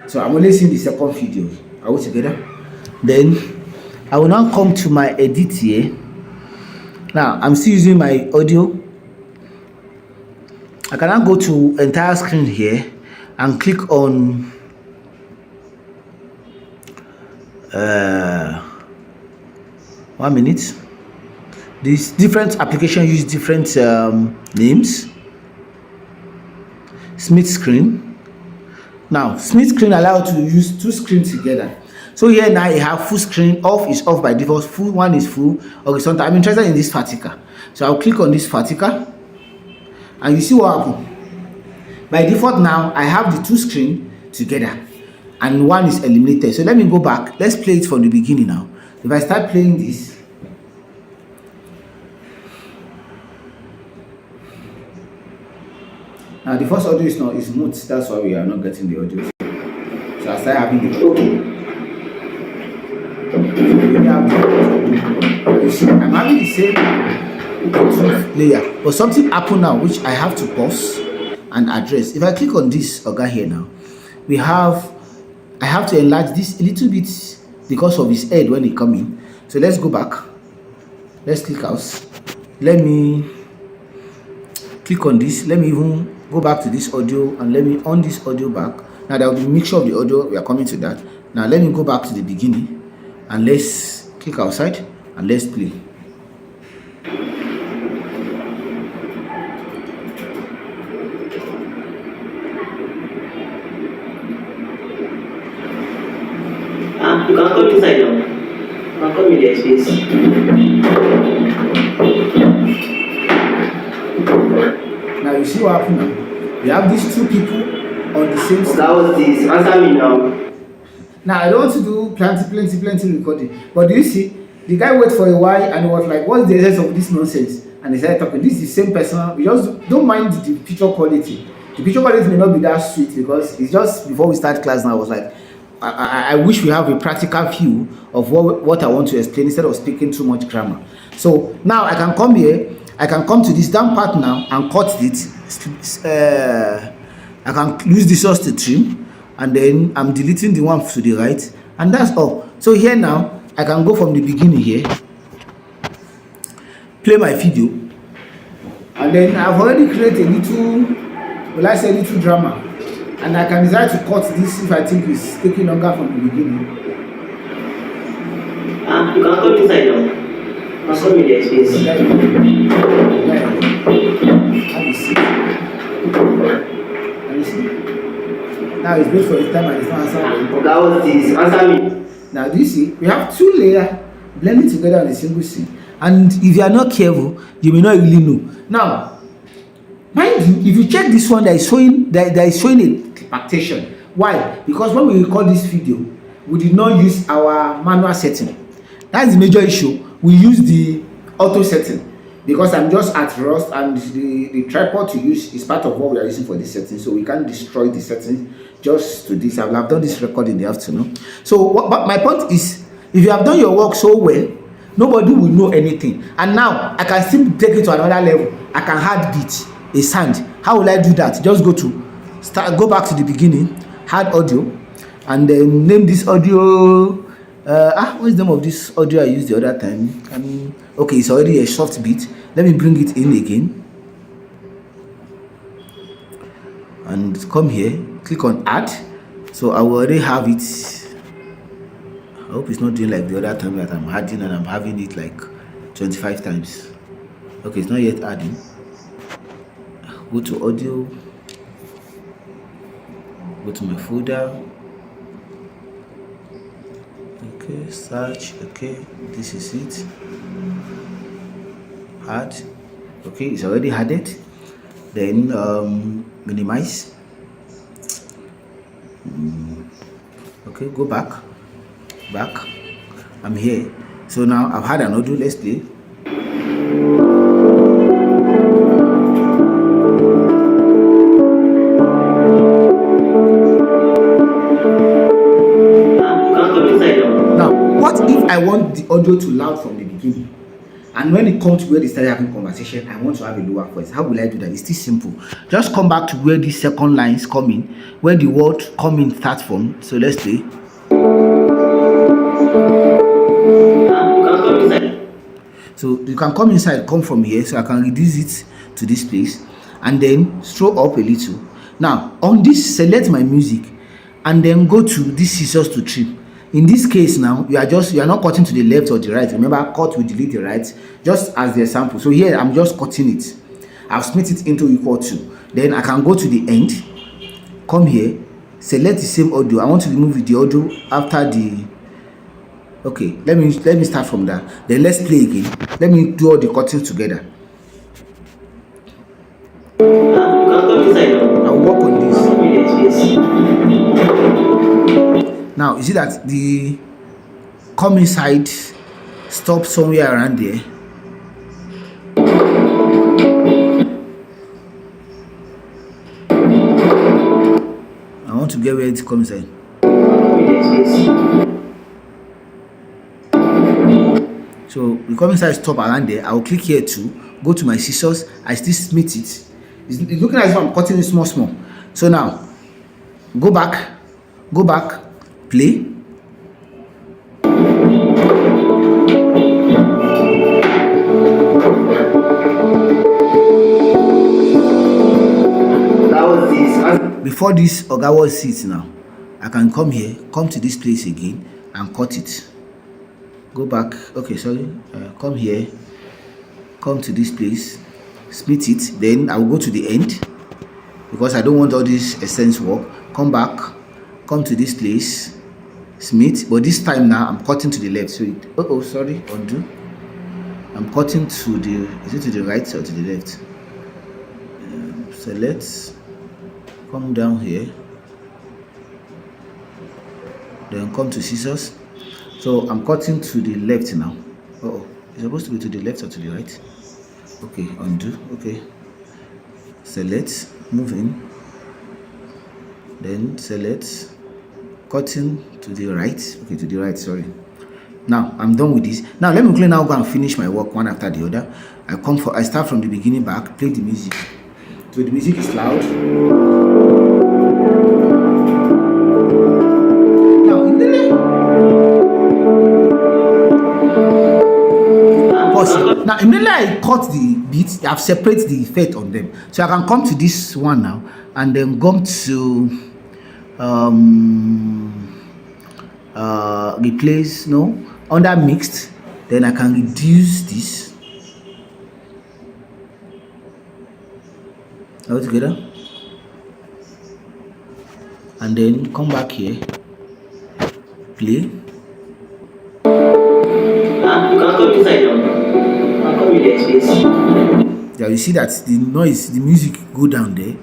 So I'm only seeing the second video. Are we together? Then I will now come to my edit here. Now I'm still using my audio. I can now go to entire screen here and click on 1 minute. These different applications use different names. Smith screen. Now Smith screen allows you to use two screens together. So here now I have full screen, off is off by default, full one is full, horizontal. I'm interested in this vertical. So I'll click on this vertical and you see what happened. By default now, I have the two screen together and one is eliminated. So let me go back. Let's play it from the beginning now. If I start playing this, now the first audio is mute, that's why we are not getting the audio. So I start having the audio. You see, I'm having the same layer, but something happened now which I have to pause and address. If I click on this OGUN here now, I have to enlarge this a little bit because of his head when he come in. So let's go back. Let's click out. Let me click on this. Let me even go back to this audio and let me on this audio back. Now there will be a mixture of the audio. We are coming to that. Now let me go back to the beginning and let's click outside and let's play. You can come inside now. You can come in the space. Now you see what happened now? We have these two people on the same stage. That was this. Answer me now. Now I don't want to do plenty recording, but do you see the guy wait for a while and he was like, what's the essence of this nonsense? And he started talking. This is the same person. We just don't mind the picture quality. The picture quality may not be that sweet because it's just before we start class now. I was like, I wish we have a practical view of what I want to explain instead of speaking too much grammar. So now I can come here, I can come to this down part now and cut it. I can use the source to trim, and then I'm deleting the one to the right, and that's all. So here now I can go from the beginning here, play my video, and then I've already created a little drama. And I can decide to cut this if I think it's taking longer from the beginning. You can come inside now. You can come in the space. Have you see? Have you see? Now it's good for the time and it's not answering. That was this. Answer me. Now do you see? We have two layers blending together on a single scene. And if you are not careful, you may not really know. Now, mind you, if you check this one, there is showing a pactation. Why? Because when we record this video, we did not use our manual setting. That's the major issue. We use the auto setting because I'm just at rust, and the tripod to use is part of what we are using for this setting, so we can't destroy the setting just to this. I have done this record in the afternoon. So but my point is, if you have done your work so well, nobody will know anything. And now I can still take it to another level. I can add beat, a sound. How will I do that? Just go back to the beginning, add audio, and then name this audio. What's the name of this audio I used the other time? Okay, it's already a soft beat. Let me bring it in again, and come here, click on add. So I will already have it. I hope it's not doing like the other time that I'm adding and I'm having it like 25 times. Okay, it's not yet adding. Go to audio. Go to my folder. Okay, search. Okay, this is it. Add. Okay, it's already added. Then minimize. Okay, go back. I'm here. So now I've had an audio. Let's play. I want the audio to loud from the beginning, and when it comes to where they start having conversation, I want to have a lower voice. How will I do that? It's still simple. Just come back to where the second lines come in, where the word come in starts from. So let's play. So you can come inside, come from here, so I can reduce it to this place, and then scroll up a little. Now on this, select my music, and then go to this scissors to trim. In this case now, you are not cutting to the left or the right. Remember, cut will delete the right, just as the example. So here I'm just cutting it. I've split it into equal to. Then I can go to the end, come here, select the same audio. I want to remove the audio after Okay, let me start from that. Then let's play again. Let me do all the cuttings together. You can come inside now. I'll work on this. Come in the space. Now you see that the come inside stop somewhere around there. I want to get where it comes in. Come in the space. So the come inside stop around there. I'll click here too. Go to my scissors. I still smith it. It's looking as if I'm cutting it small. So now go back, play. That was this. Before this Ogawa sits now, I can come here, come to this place again and cut it. Go back. Okay, sorry. Come here, come to this place, split it. Then I will go to the end because I don't want all this essence work. Come back, come to this place, smith. But this time now I'm cutting to the left. So sorry, undo. I'm cutting to the, is it to the right or to the left? Select, come down here, then come to scissors. So I'm cutting to the left now. It's supposed to be to the left or to the right? Okay, undo. Okay, select, move in, then select, cutting to the right. Okay, to the right, sorry. Now I'm done with this. Now let me quickly now go and finish my work one after the other. I start from the beginning back, play the music. So the music is loud. Now immediately, I cut the beats. I've separated the effect on them, so I can come to this one now and then come to replace under mixed. Then I can reduce this all together and then come back here, play. You can come inside now. You can come in the space. Yeah, you see that the noise, the music go down there.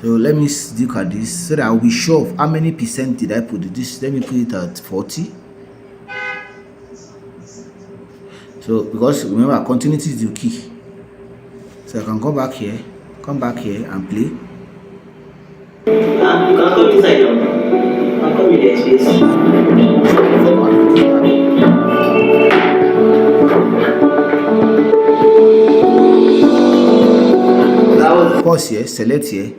So let me look at this so that I'll be sure of how many percent did I put this. Let me put it at 40. So because remember, continuity is the key. So I can go back here, and play. You can come inside now. You can come in the space. Pause here, select here,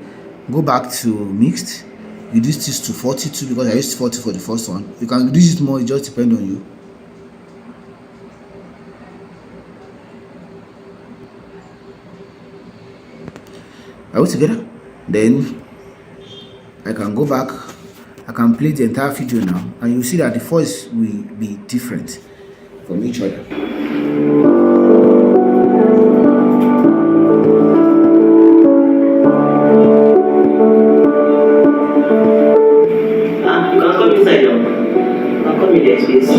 go back to mixed, reduce this to 42 because I used 40 for the first one. You can reduce it more, it just depends on you. Are we together? Then I can go back, I can play the entire video now, and you see that the voice will be different from each other. You can come inside now. You can come in the space.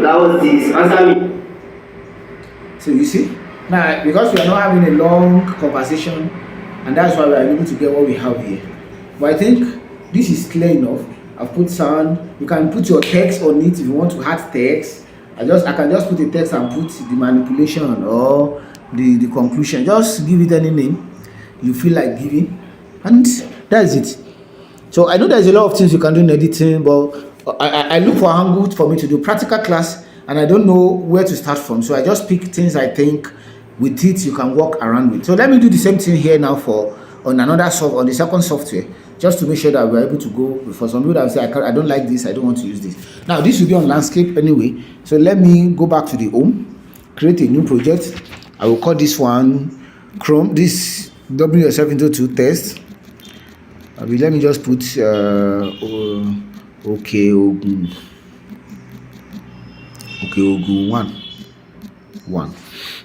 That was this. Answer me. So you see, now because we are not having a long conversation, and that's why we are able to get what we have here. But I think this is clear enough. I've put sound. You can put your text on it if you want to add text. I can just put a text and put the manipulation or the conclusion. Just give it any name you feel like giving, and that's it. So I know there's a lot of things you can do in editing, but I look for angles for me to do practical class, and I don't know where to start from. So I just pick things I think with it you can work around with. So let me do the same thing here now on the second software, just to make sure that we're able to go. For some people that say I don't like this, I don't want to use this. Now this will be on landscape anyway. So let me go back to the home, create a new project. I will call this one Chrome. This W702 test. Let me just put OGUN. OGUN 1.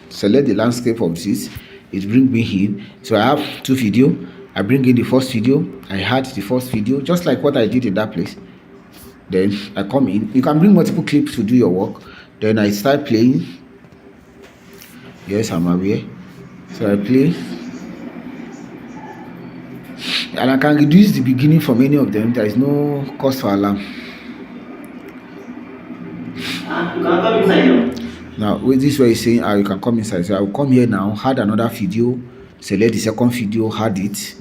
Select the landscape of this. it bring me in. So I have two video. I bring in the first video. I had the first video, just like what I did in that place. Then I come in. You can bring multiple clips to do your work. Then I start playing. Yes, I'm aware. So I play. And I can reduce the beginning from any of them. There is no cause for alarm. You can come inside now. Now, with this way, saying you can come inside. So I will come here now, add another video, select the second video, add it,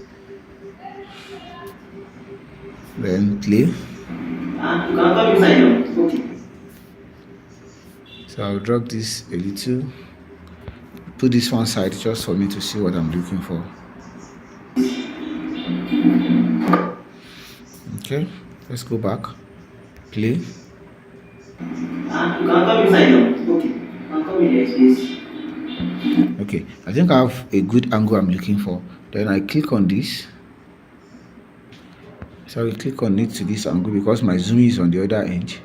then play. You can come inside now. Okay. So I'll drag this a little, put this one side just for me to see what I'm looking for. Okay, let's go back, play. You can come inside now. Okay. You can come in there, please. Okay, I think I have a good angle I'm looking for. Then I click on this. So I click on it to this angle because my zoom is on the other end.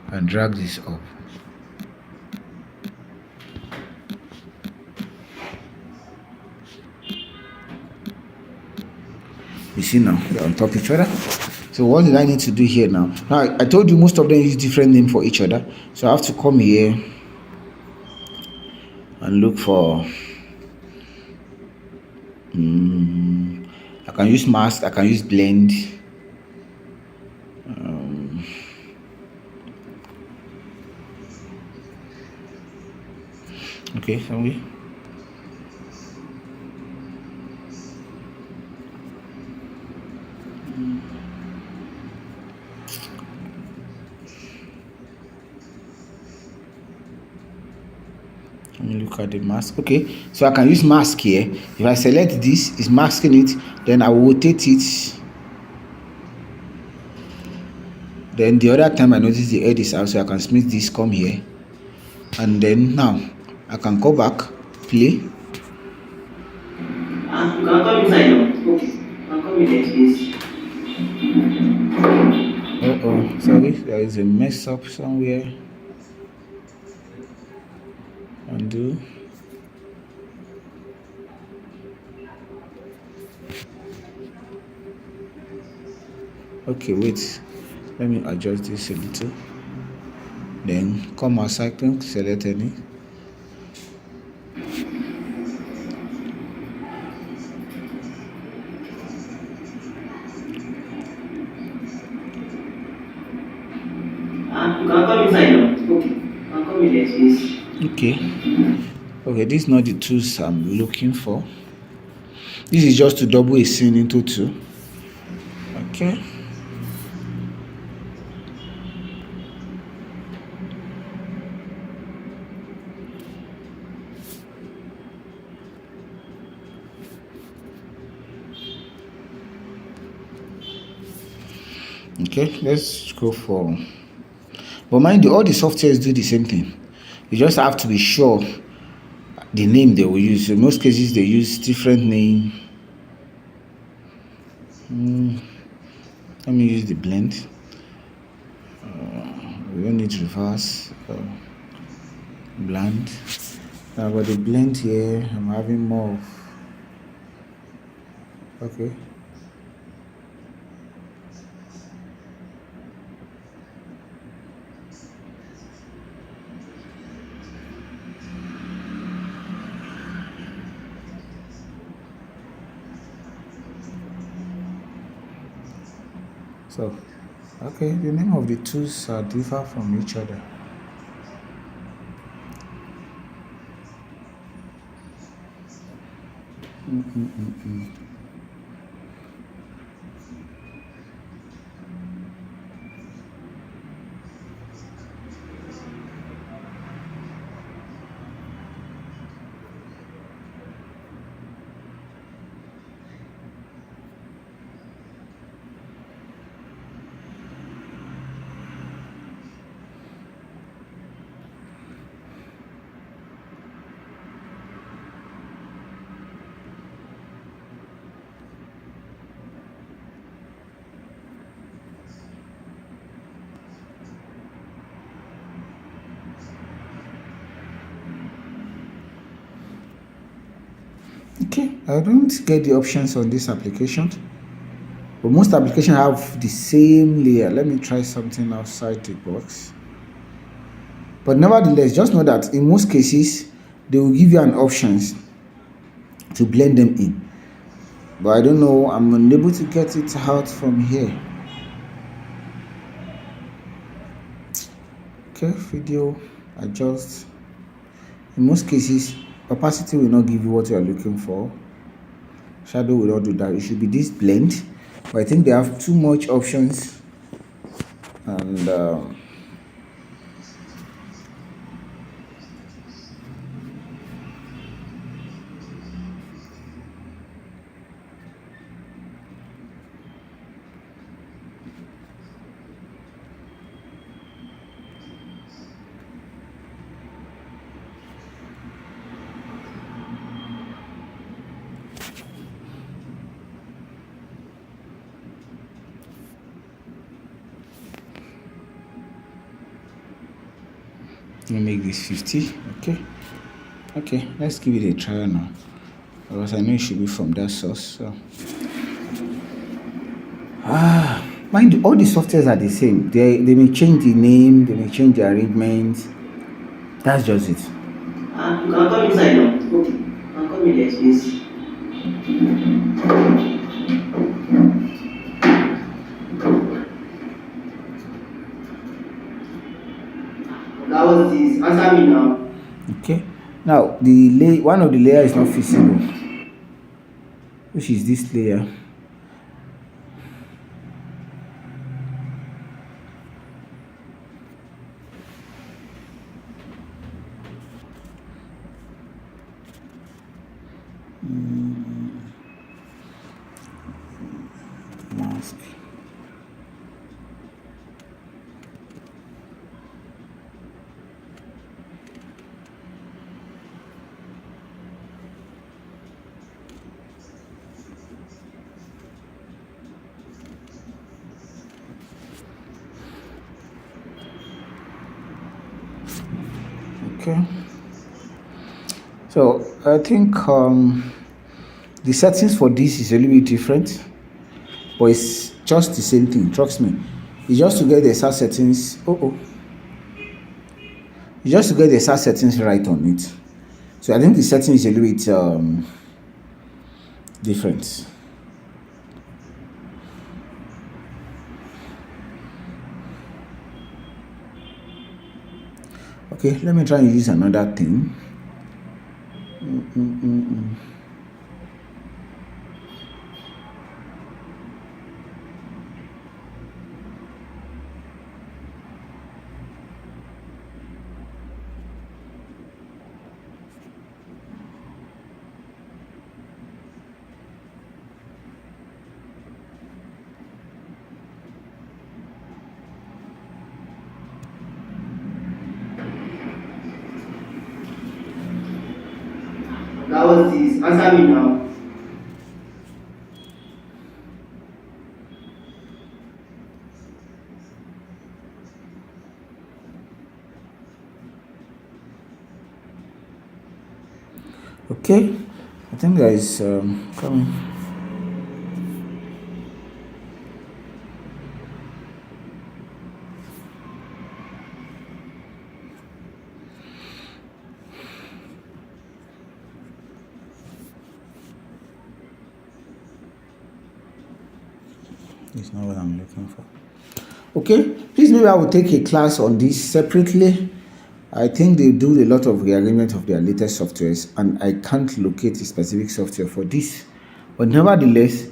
And drag this up. You see now, they're on top of each other. So what did I need to do here now? Now, I told you most of them use different names for each other. So I have to come here and look for... I can use mask, I can use blend. Okay, can we? Let me look at the mask. Okay, so I can use mask here. If I select this, it's masking it, then I will rotate it. Then the other time I notice the head is out, so I can smooth this, come here. And then now I can go back, play. You can come inside now. Okay. You can come in there, please. Oh, sorry, there is a mess up somewhere. Undo. Okay, wait. Let me adjust this a little. Then come outside, select any. You can come inside now. Okay. You can come in there, please. Okay, this is not the tools I'm looking for. This is just to double a scene into two. Okay. Okay, let's go for... But mind you, all the softwares do the same thing. You just have to be sure the name they will use. In most cases, they use different name. Let me use the blend. We don't need reverse. Blend. Now, but the blend here, I'm having more of... Okay. So, okay, the name of the tools are differ from each other. Okay, I don't get the options on this application, but most applications have the same layer. Let me try something outside the box. But nevertheless, just know that in most cases, they will give you an options to blend them in. But I don't know, I'm unable to get it out from here. Okay, video adjust. In most cases, opacity will not give you what you are looking for. Shadow will not do that. It should be this blend, but I think they have too much options, and let me make this 50. Okay, let's give it a try now, because I know it should be from that source. So mind you, all the softwares are the same. They may change the name, they may change the arrangement. That's just it. You can come inside now. Okay. You can come in the space. That was this. Answer me now. Okay, now one of the layer is not visible, which is this layer. Mask. Okay, so I think the settings for this is a little bit different, but it's just the same thing, trust me. It's just to get the exact settings. It's just to get the exact settings right on it. So I think the setting is a little bit different. Okay, let me try and use another thing. That was this. Answer me now. Okay, I think there is coming. It's not what I'm looking for. Okay, please, maybe I will take a class on this separately. I think they do a lot of rearrangement of their latest softwares, and I can't locate a specific software for this. But nevertheless,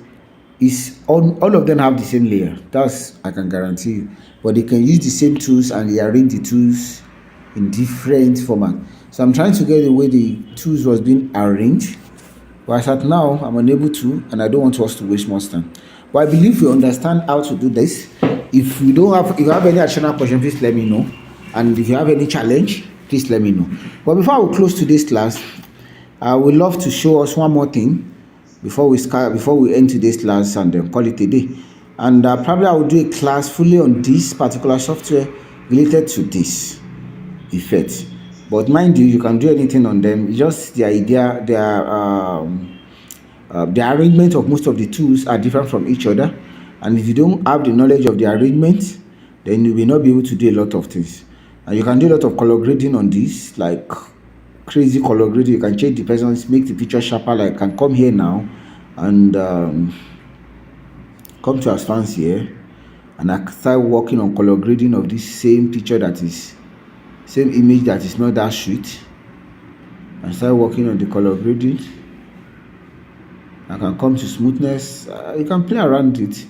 is all of them have the same layer. That's, I can guarantee you. But they can use the same tools and rearrange the tools in different format. So I'm trying to get the way the tools was being arranged. But as at now, I'm unable to, and I don't want us to waste more time. But I believe we understand how to do this. If you have any additional question, please let me know. And if you have any challenge, please let me know. But before I will close today's class, I would love to show us one more thing before we end today's class and then call it a day. And probably I will do a class fully on this particular software related to this effect. But mind you, you can do anything on them. It's just the idea, they are the arrangement of most of the tools are different from each other, and if you don't have the knowledge of the arrangement, then you will not be able to do a lot of things. And you can do a lot of color grading on this, like crazy color grading. You can change the presence, make the picture sharper. Like I can come here now and come to advance here, and I start working on color grading of this same picture, that is same image that is not that sweet, and start working on the color grading. I can come to smoothness. You can play around it,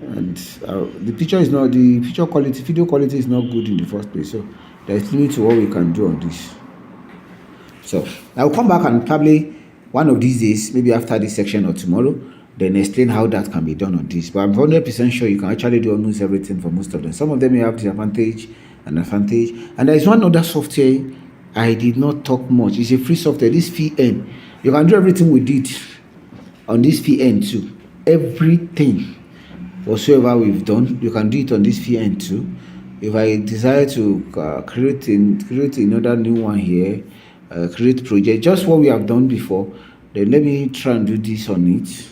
and the picture quality, video quality is not good in the first place, so there's limit to what we can do on this. So I'll come back and probably one of these days, maybe after this section or tomorrow, then explain how that can be done on this. But I'm 100% sure you can actually do almost everything for most of them. Some of them may have disadvantage and advantage. And there is one other software I did not talk much. It's a free software, this VN. You can do everything with it on this VN too. Everything whatsoever we've done, you can do it on this VN too. If I desire to create another new one here, create project, just what we have done before, then let me try and do this on it.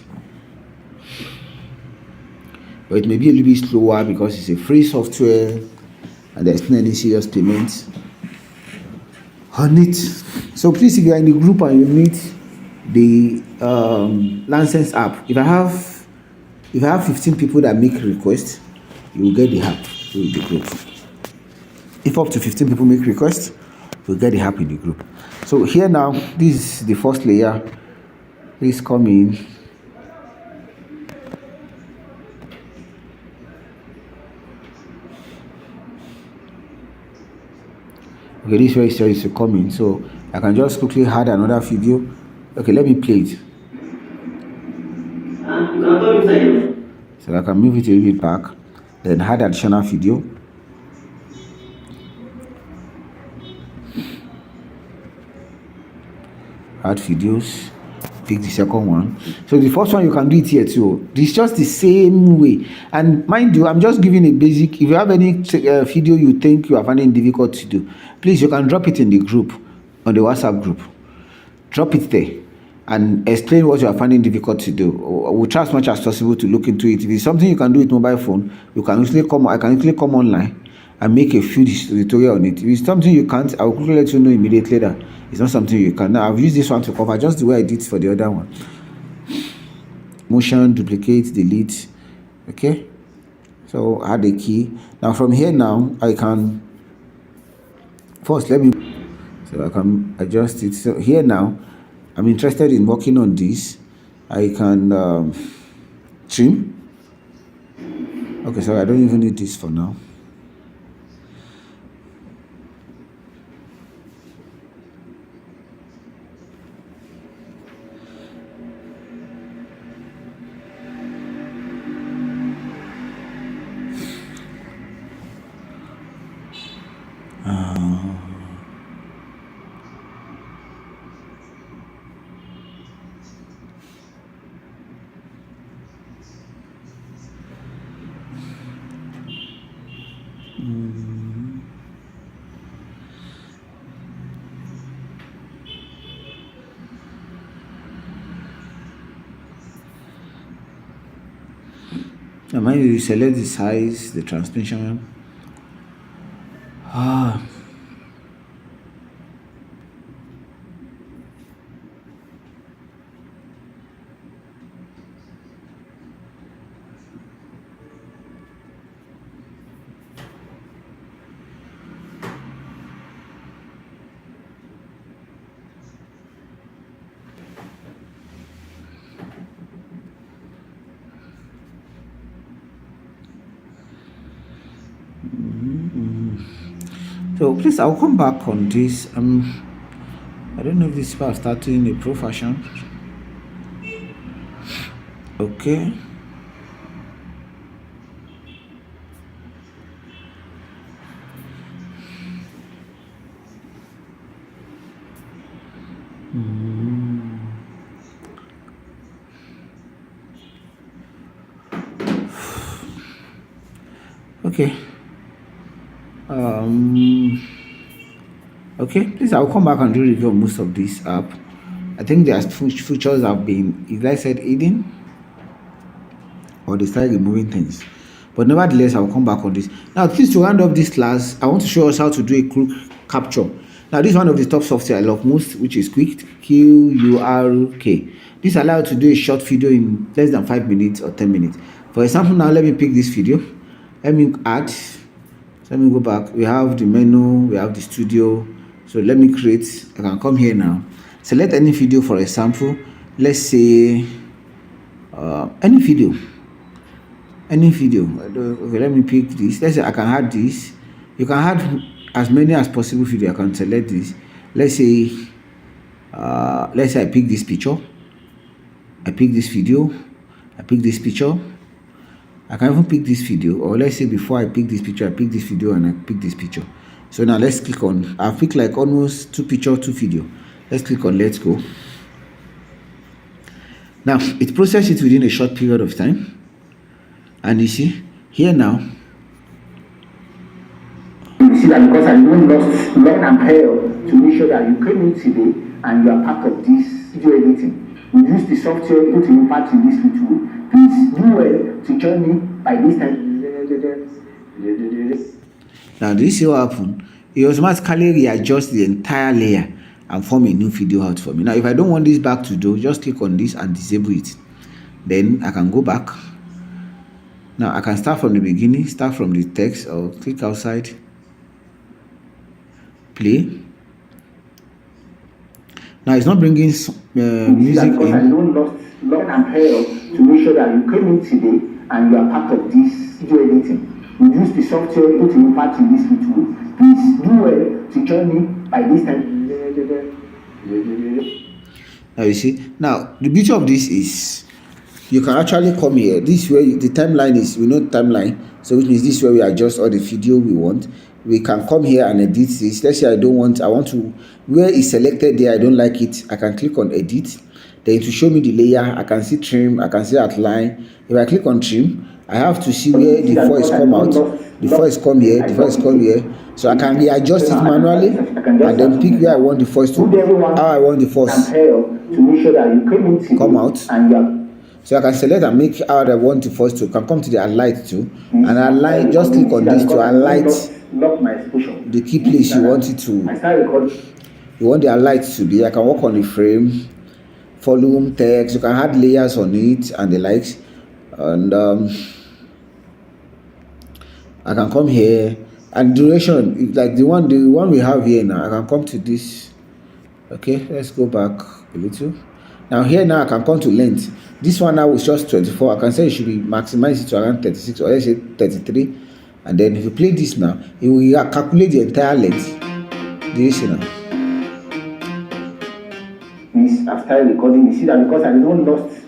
But it may be a little bit slower because it's a free software and there's not any serious payments on it. So please, if you are in the group and you need the license app, if I have 15 people that make requests, you will get the app in the group. If up to 15 people make requests, you'll get the app in the group. So here now, this is the first layer. Please come in. Okay, this way is to come in, so I can just quickly add another video. Okay, let me play it. So I can move it a little bit back, then add additional video. Add videos, pick the second one. So the first one you can do it here too. It's just the same way. And mind you, I'm just giving a basic. If you have any video you think you are finding difficult to do, please, you can drop it in the group, on the WhatsApp group. Drop it there and explain what you are finding difficult to do. We'll try as much as possible to look into it. If it's something you can do with mobile phone, you can easily come. I can easily come online and make a few tutorial on it. If it's something you can't, I will quickly let you know immediately that it's not something you can. Now I've used this one to cover just the way I did for the other one. Motion, duplicate, delete. Okay, so add a key. Now from here now I can first I can adjust it. So here now I'm interested in working on this. I can trim. Okay, so I don't even need this for now. Now mind you select the size, the transmission. So please, I'll come back on this. I don't know if this part starting a pro fashion. Okay. Okay. Okay, please, I'll come back and do review of most of this app. I think their features have been, if I said hidden, or they start removing things. But nevertheless, I'll come back on this. Now, please, to round up this class, I want to show us how to do a quick capture. Now, this is one of the top software I love most, which is Quick, QURK. This allows you to do a short video in less than 5 minutes or 10 minutes. For example, now let me pick this video. Let me add. Let me go back. We have the menu, we have the studio. So let me create. I can come here now. Select any video, for example. Let's say any video. Okay, let me pick this. Let's say I can add this. You can add as many as possible video. I can select this. Let's say I pick this picture. I pick this video. I pick this picture. I can even pick this video, or let's say before I pick this picture, I pick this video and I pick this picture. So now let's click on, I'll pick like almost 2 picture, 2 video. Let's click on let's go. Now it processes it within a short period of time. And you see here now, you see that because I don't lost learn and hell to make sure that you came in today and you are part of this video editing. We use the software to impact in this little. Please do well to join me by this time. Now, do you see what happened? It automatically readjusts the entire layer and form a new video out for me. Now, if I don't want this back to do, just click on this and disable it. Then I can go back. Now, I can start from the beginning, start from the text, or click outside, play. Now, it's not bringing music in. I don't learn and hell to make sure that you came in today and you are part of this video editing. We use the software to impact in this little. Please do well to join me by this time. Now you see. Now the beauty of this is you can actually come here. This is where the timeline is. We know timeline, so which means this is where we adjust all the video we want. We can come here and edit this. Let's say I want to, where it's selected there, I don't like it. I can click on edit. Then to show me the layer, I can see trim, I can see outline. If I click on trim, I have to see where the voice come out. The voice come here, the voice come here. So I can readjust it manually and then pick where I want the voice to, how I want the voice come out. So I can select and make how I want the voice to. Can come to the highlight too, and highlight. Just click on this to highlight the key place you want it to. You want the highlight to be. I can work on the frame, volume, text. You can add layers on it and the likes. And I can come here and duration, like the one we have here now. I can come to this. Okay, let's go back a little. Now here now I can come to length. This one now is just 24. I can say it should be maximized to around 36, or let's say 33. And then if you play this now, it will calculate the entire length. Do you see now? This after recording, you see that because I don't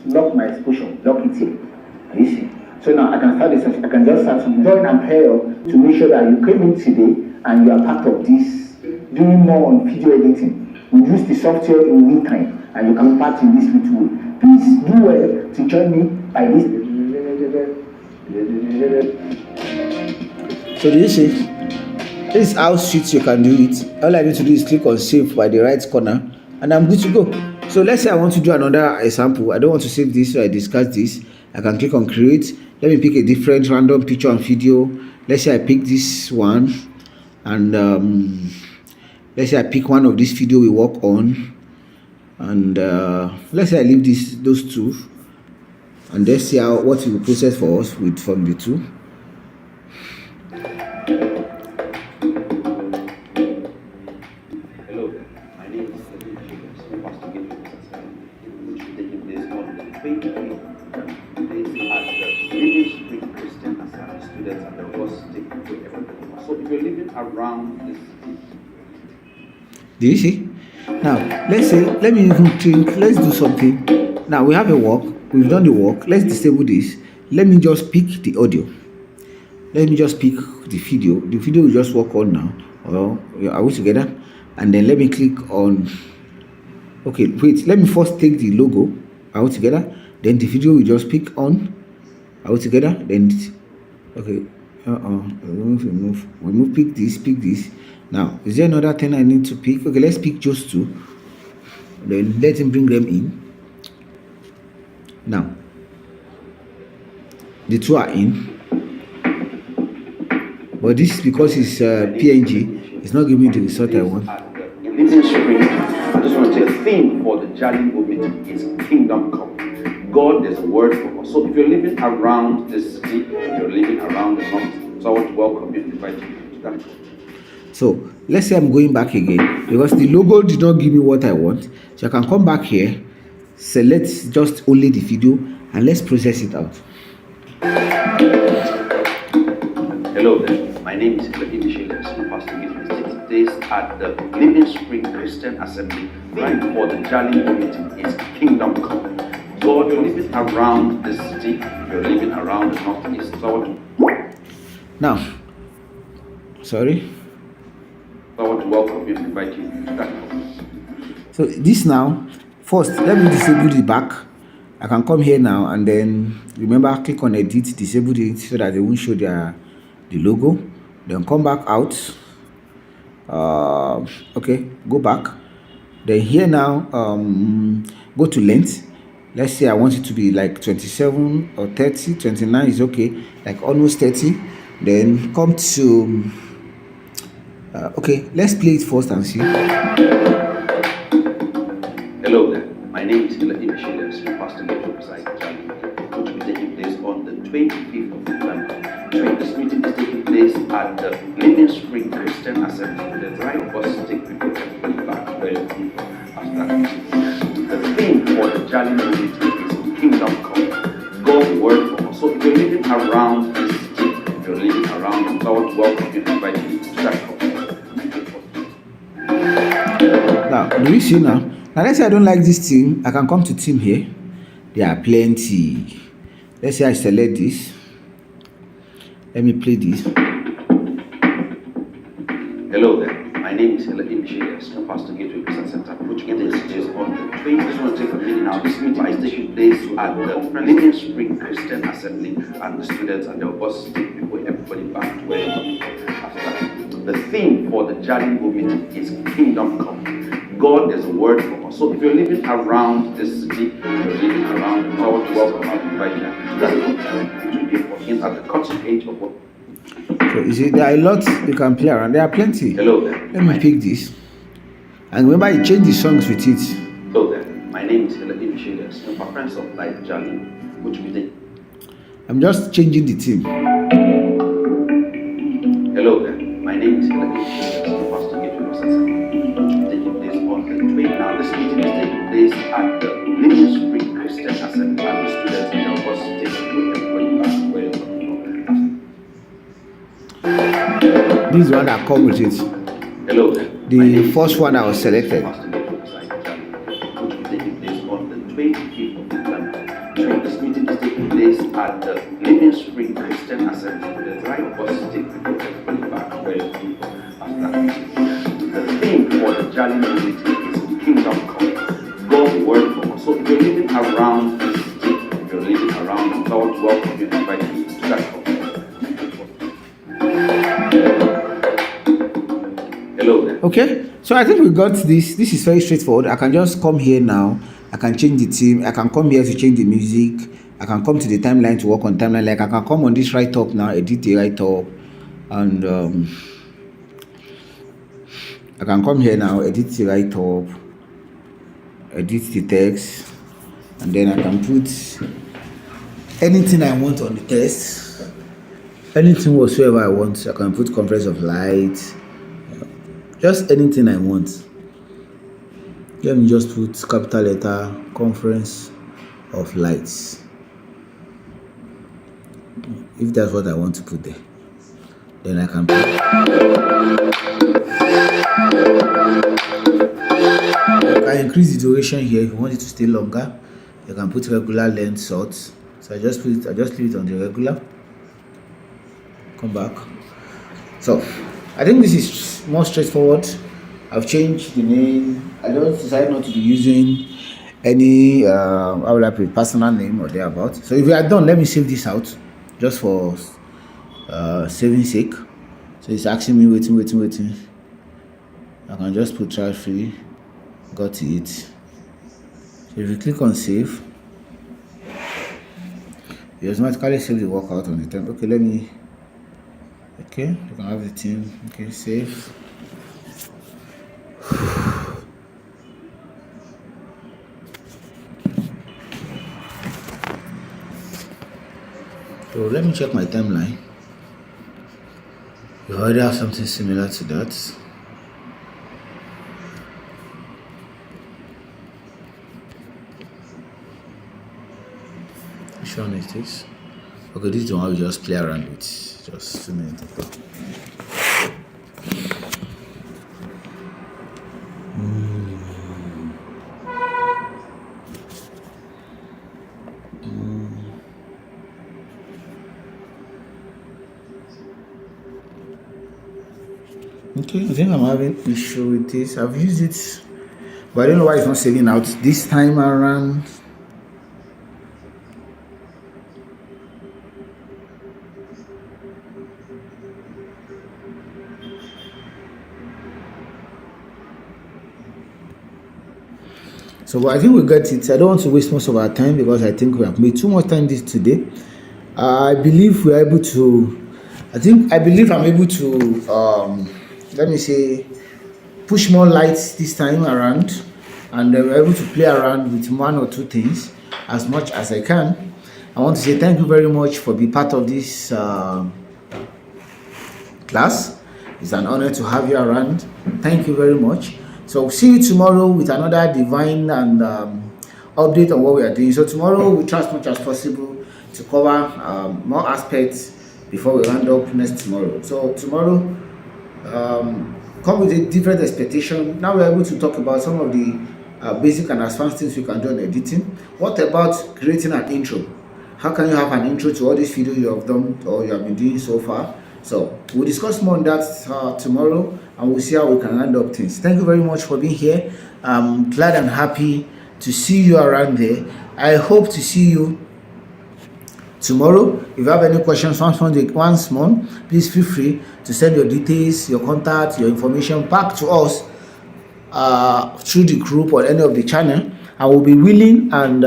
lock my exposure, lock it here. You see? So now I can start this. I can just start to join and pair to make sure that you came in today and you are part of this, doing more on video editing. We use the software in real time and you can part in this little. Please do well to join me by this. So do you see? This is how sweet you can do it. All I need to do is click on save by the right corner and I'm good to go. So let's say I want to do another example. I don't want to save this, so I discuss this. I can click on create. Let me pick a different random picture and video. Let's say I pick this one and let's say I pick one of this video we work on, and let's say I leave those two, and let's see what it will process for us from the two. Hello, my name is Senior Pastor Gate with which will take place on the 23rd at the Living Street Christian Assembly students and the course taking to everybody. So if you're living around the city. Do you see? Now, let's do something. Now, we have a work. We've done the work. Let's disable this. Let me just pick the audio. Let me just pick the video. The video will just work on now. Are we together? And then let me click on... Okay, wait. Let me first take the logo. Are we together? Then the video will just pick on. Are we together? Then... Okay. Remove, pick this. Now, is there another thing I need to pick? Okay, let's pick just two. Then let him bring them in. Now the two are in, but this, because it's PNG, it's not giving me the result I want. In this spring, I just want to say a theme for the Jalingo meeting is Kingdom Come. God is a word for us. So if you're living around this city, if you're living around the north, so I want to welcome you and invite you to that. So let's say I'm going back again because the logo did not give me what I want. So I can come back here, select just only the video, and let's process it out. Hello there, my name is Heladi Michele, Senior Pastor Gates Days at the Living Spring Christian Assembly. Right for the Jalingo meeting is Kingdom Come. So you're living around the city, you're living around the northeast. So now, sorry. I want to welcome you and invite you to that. So this now, first let me disable the back. I can come here now and then remember click on edit, disable it so that they won't show the logo. Then come back out. Okay, go back. Then here now, go to length. Let's say I want it to be like 27 or 30. 29 is okay, like almost 30. Then come to okay, let's play it first and see. Hello there, my name is Heladi Michele, Senior Pastor Gates Jalingo, which will be taking place on the 25th of November. This meeting is taking place at the Living Spring Christian Assembly. The right of us to take people everybody back very quickly after that meeting. The theme for the Jalingo meeting is Kingdom Come. God's word for us. So if you're living around this city, if you're living around, so I want to welcome you and invite you to that conference. Now, do we see now? Now, let's say I don't like this theme. I can come to theme here. There are plenty. Let's say I select this. Let me play this. Hello there, my name is Heladi Michele, Senior Pastor Gateway Christian Center, which is on the 20th. I just want to take a minute now. This meeting is taking place at the Living Spring Christian Assembly, and the students and the bus take people, everybody back to where they come after that. The theme for the Jalingo meeting is Kingdom Come. God is a word for us. So if you're living around this city, you're living around the world, welcome out invite you to that at the cutting edge of what. So you see, there are a lot you can play around. There are plenty. Hello there. Let me pick this. And remember, you change the songs with it. Hello there. My name is Heladi Michele, Senior Friends of Life Jalingo, which we take. I'm just changing the theme. Hello there. My name is Heladi Michele, Senior Pastor Gateway Christian Center, taking place on the 20th. Now, this meeting is taking place at the Living Spring Christian Assembly, and the students and the bus take everybody back to where you're coming from. This is one that come with it. Hello there. The first one I was selected. Which will be taking place on the 25th of November. This meeting is taking place at the Living Spring Christian Assembly. The right of us to take people everybody back to where you're coming from after that meeting. The theme for the Jalingo meeting is Kingdom Come. God's word for us. So if you're living around this city, if you're living around the world, welcome you and invite you to that conference. Hello there. Okay, so I think we got this. This is very straightforward. I can just come here now. I can change the theme. I can come here to change the music. I can come to the timeline to work on timeline. Like I can come on this right top now, edit the right top, and I can come here now, edit the right top, edit the text, and then I can put anything I want on the text, anything whatsoever I want. I can put conference of light, just anything I want. Let me just put capital letter conference of lights, if that's what I want to put there. Then I can put. I can increase the duration here if you want it to stay longer. You can put regular length short. So I just leave it on the regular. Come back. So I think this is more straightforward. I've changed the name. I don't decide not to be using any how will I put personal name or thereabout. So if we are done, let me save this out just for saving sake. So it's asking me waiting. I can just put trial free. Got it. If you click on save, you automatically save the workout on the time. Okay, let me. Okay, you can have the team. Okay, save. So let me check my timeline. You already have something similar to that. Which one is this? Okay, this is the one we just play around with. Just 2 minutes ago. Okay, I think I'm having issue with this. I've used it, but I don't know why it's not saving out this time around. So I think we got it. I don't want to waste most of our time because I think we have made too much time this today. I believe we are able to. I believe I'm able to. Let me say, push more lights this time around, and we're able to play around with 1 or 2 things as much as I can. I want to say thank you very much for being part of this class. It's an honor to have you around. Thank you very much. So see you tomorrow with another divine and update on what we are doing. So tomorrow we try as much as possible to cover more aspects before we round up next tomorrow. So tomorrow come with a different expectation. Now we're able to talk about some of the basic and advanced things we can do in editing. What about creating an intro? How can you have an intro to all these videos you have done or you have been doing so far? So we'll discuss more on that tomorrow, and we'll see how we can end up things. Thank you very much for being here. I'm glad and happy to see you around there. I hope to see you tomorrow. If you have any questions once more, please feel free to send your details, your contact, your information back to us through the group or any of the channel. I will be willing and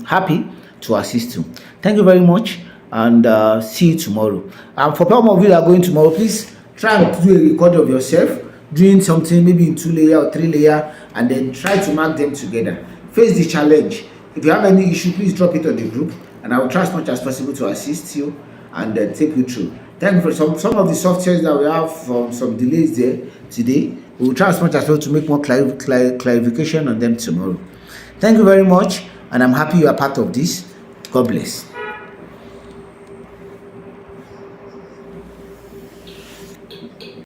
happy to assist you. Thank you very much, and see you tomorrow. And for some of you that are going tomorrow, please try and do a record of yourself doing something maybe in 2 layer or 3 layer, and then try to mark them together. Face the challenge. If you have any issue, please drop it on the group, and I will try as much as possible to assist you and take you through. Thank you for some of the softwares that we have some delays there today. We will try as much as possible to make more clarification on them tomorrow. Thank you very much, and I'm happy you are part of this. God bless.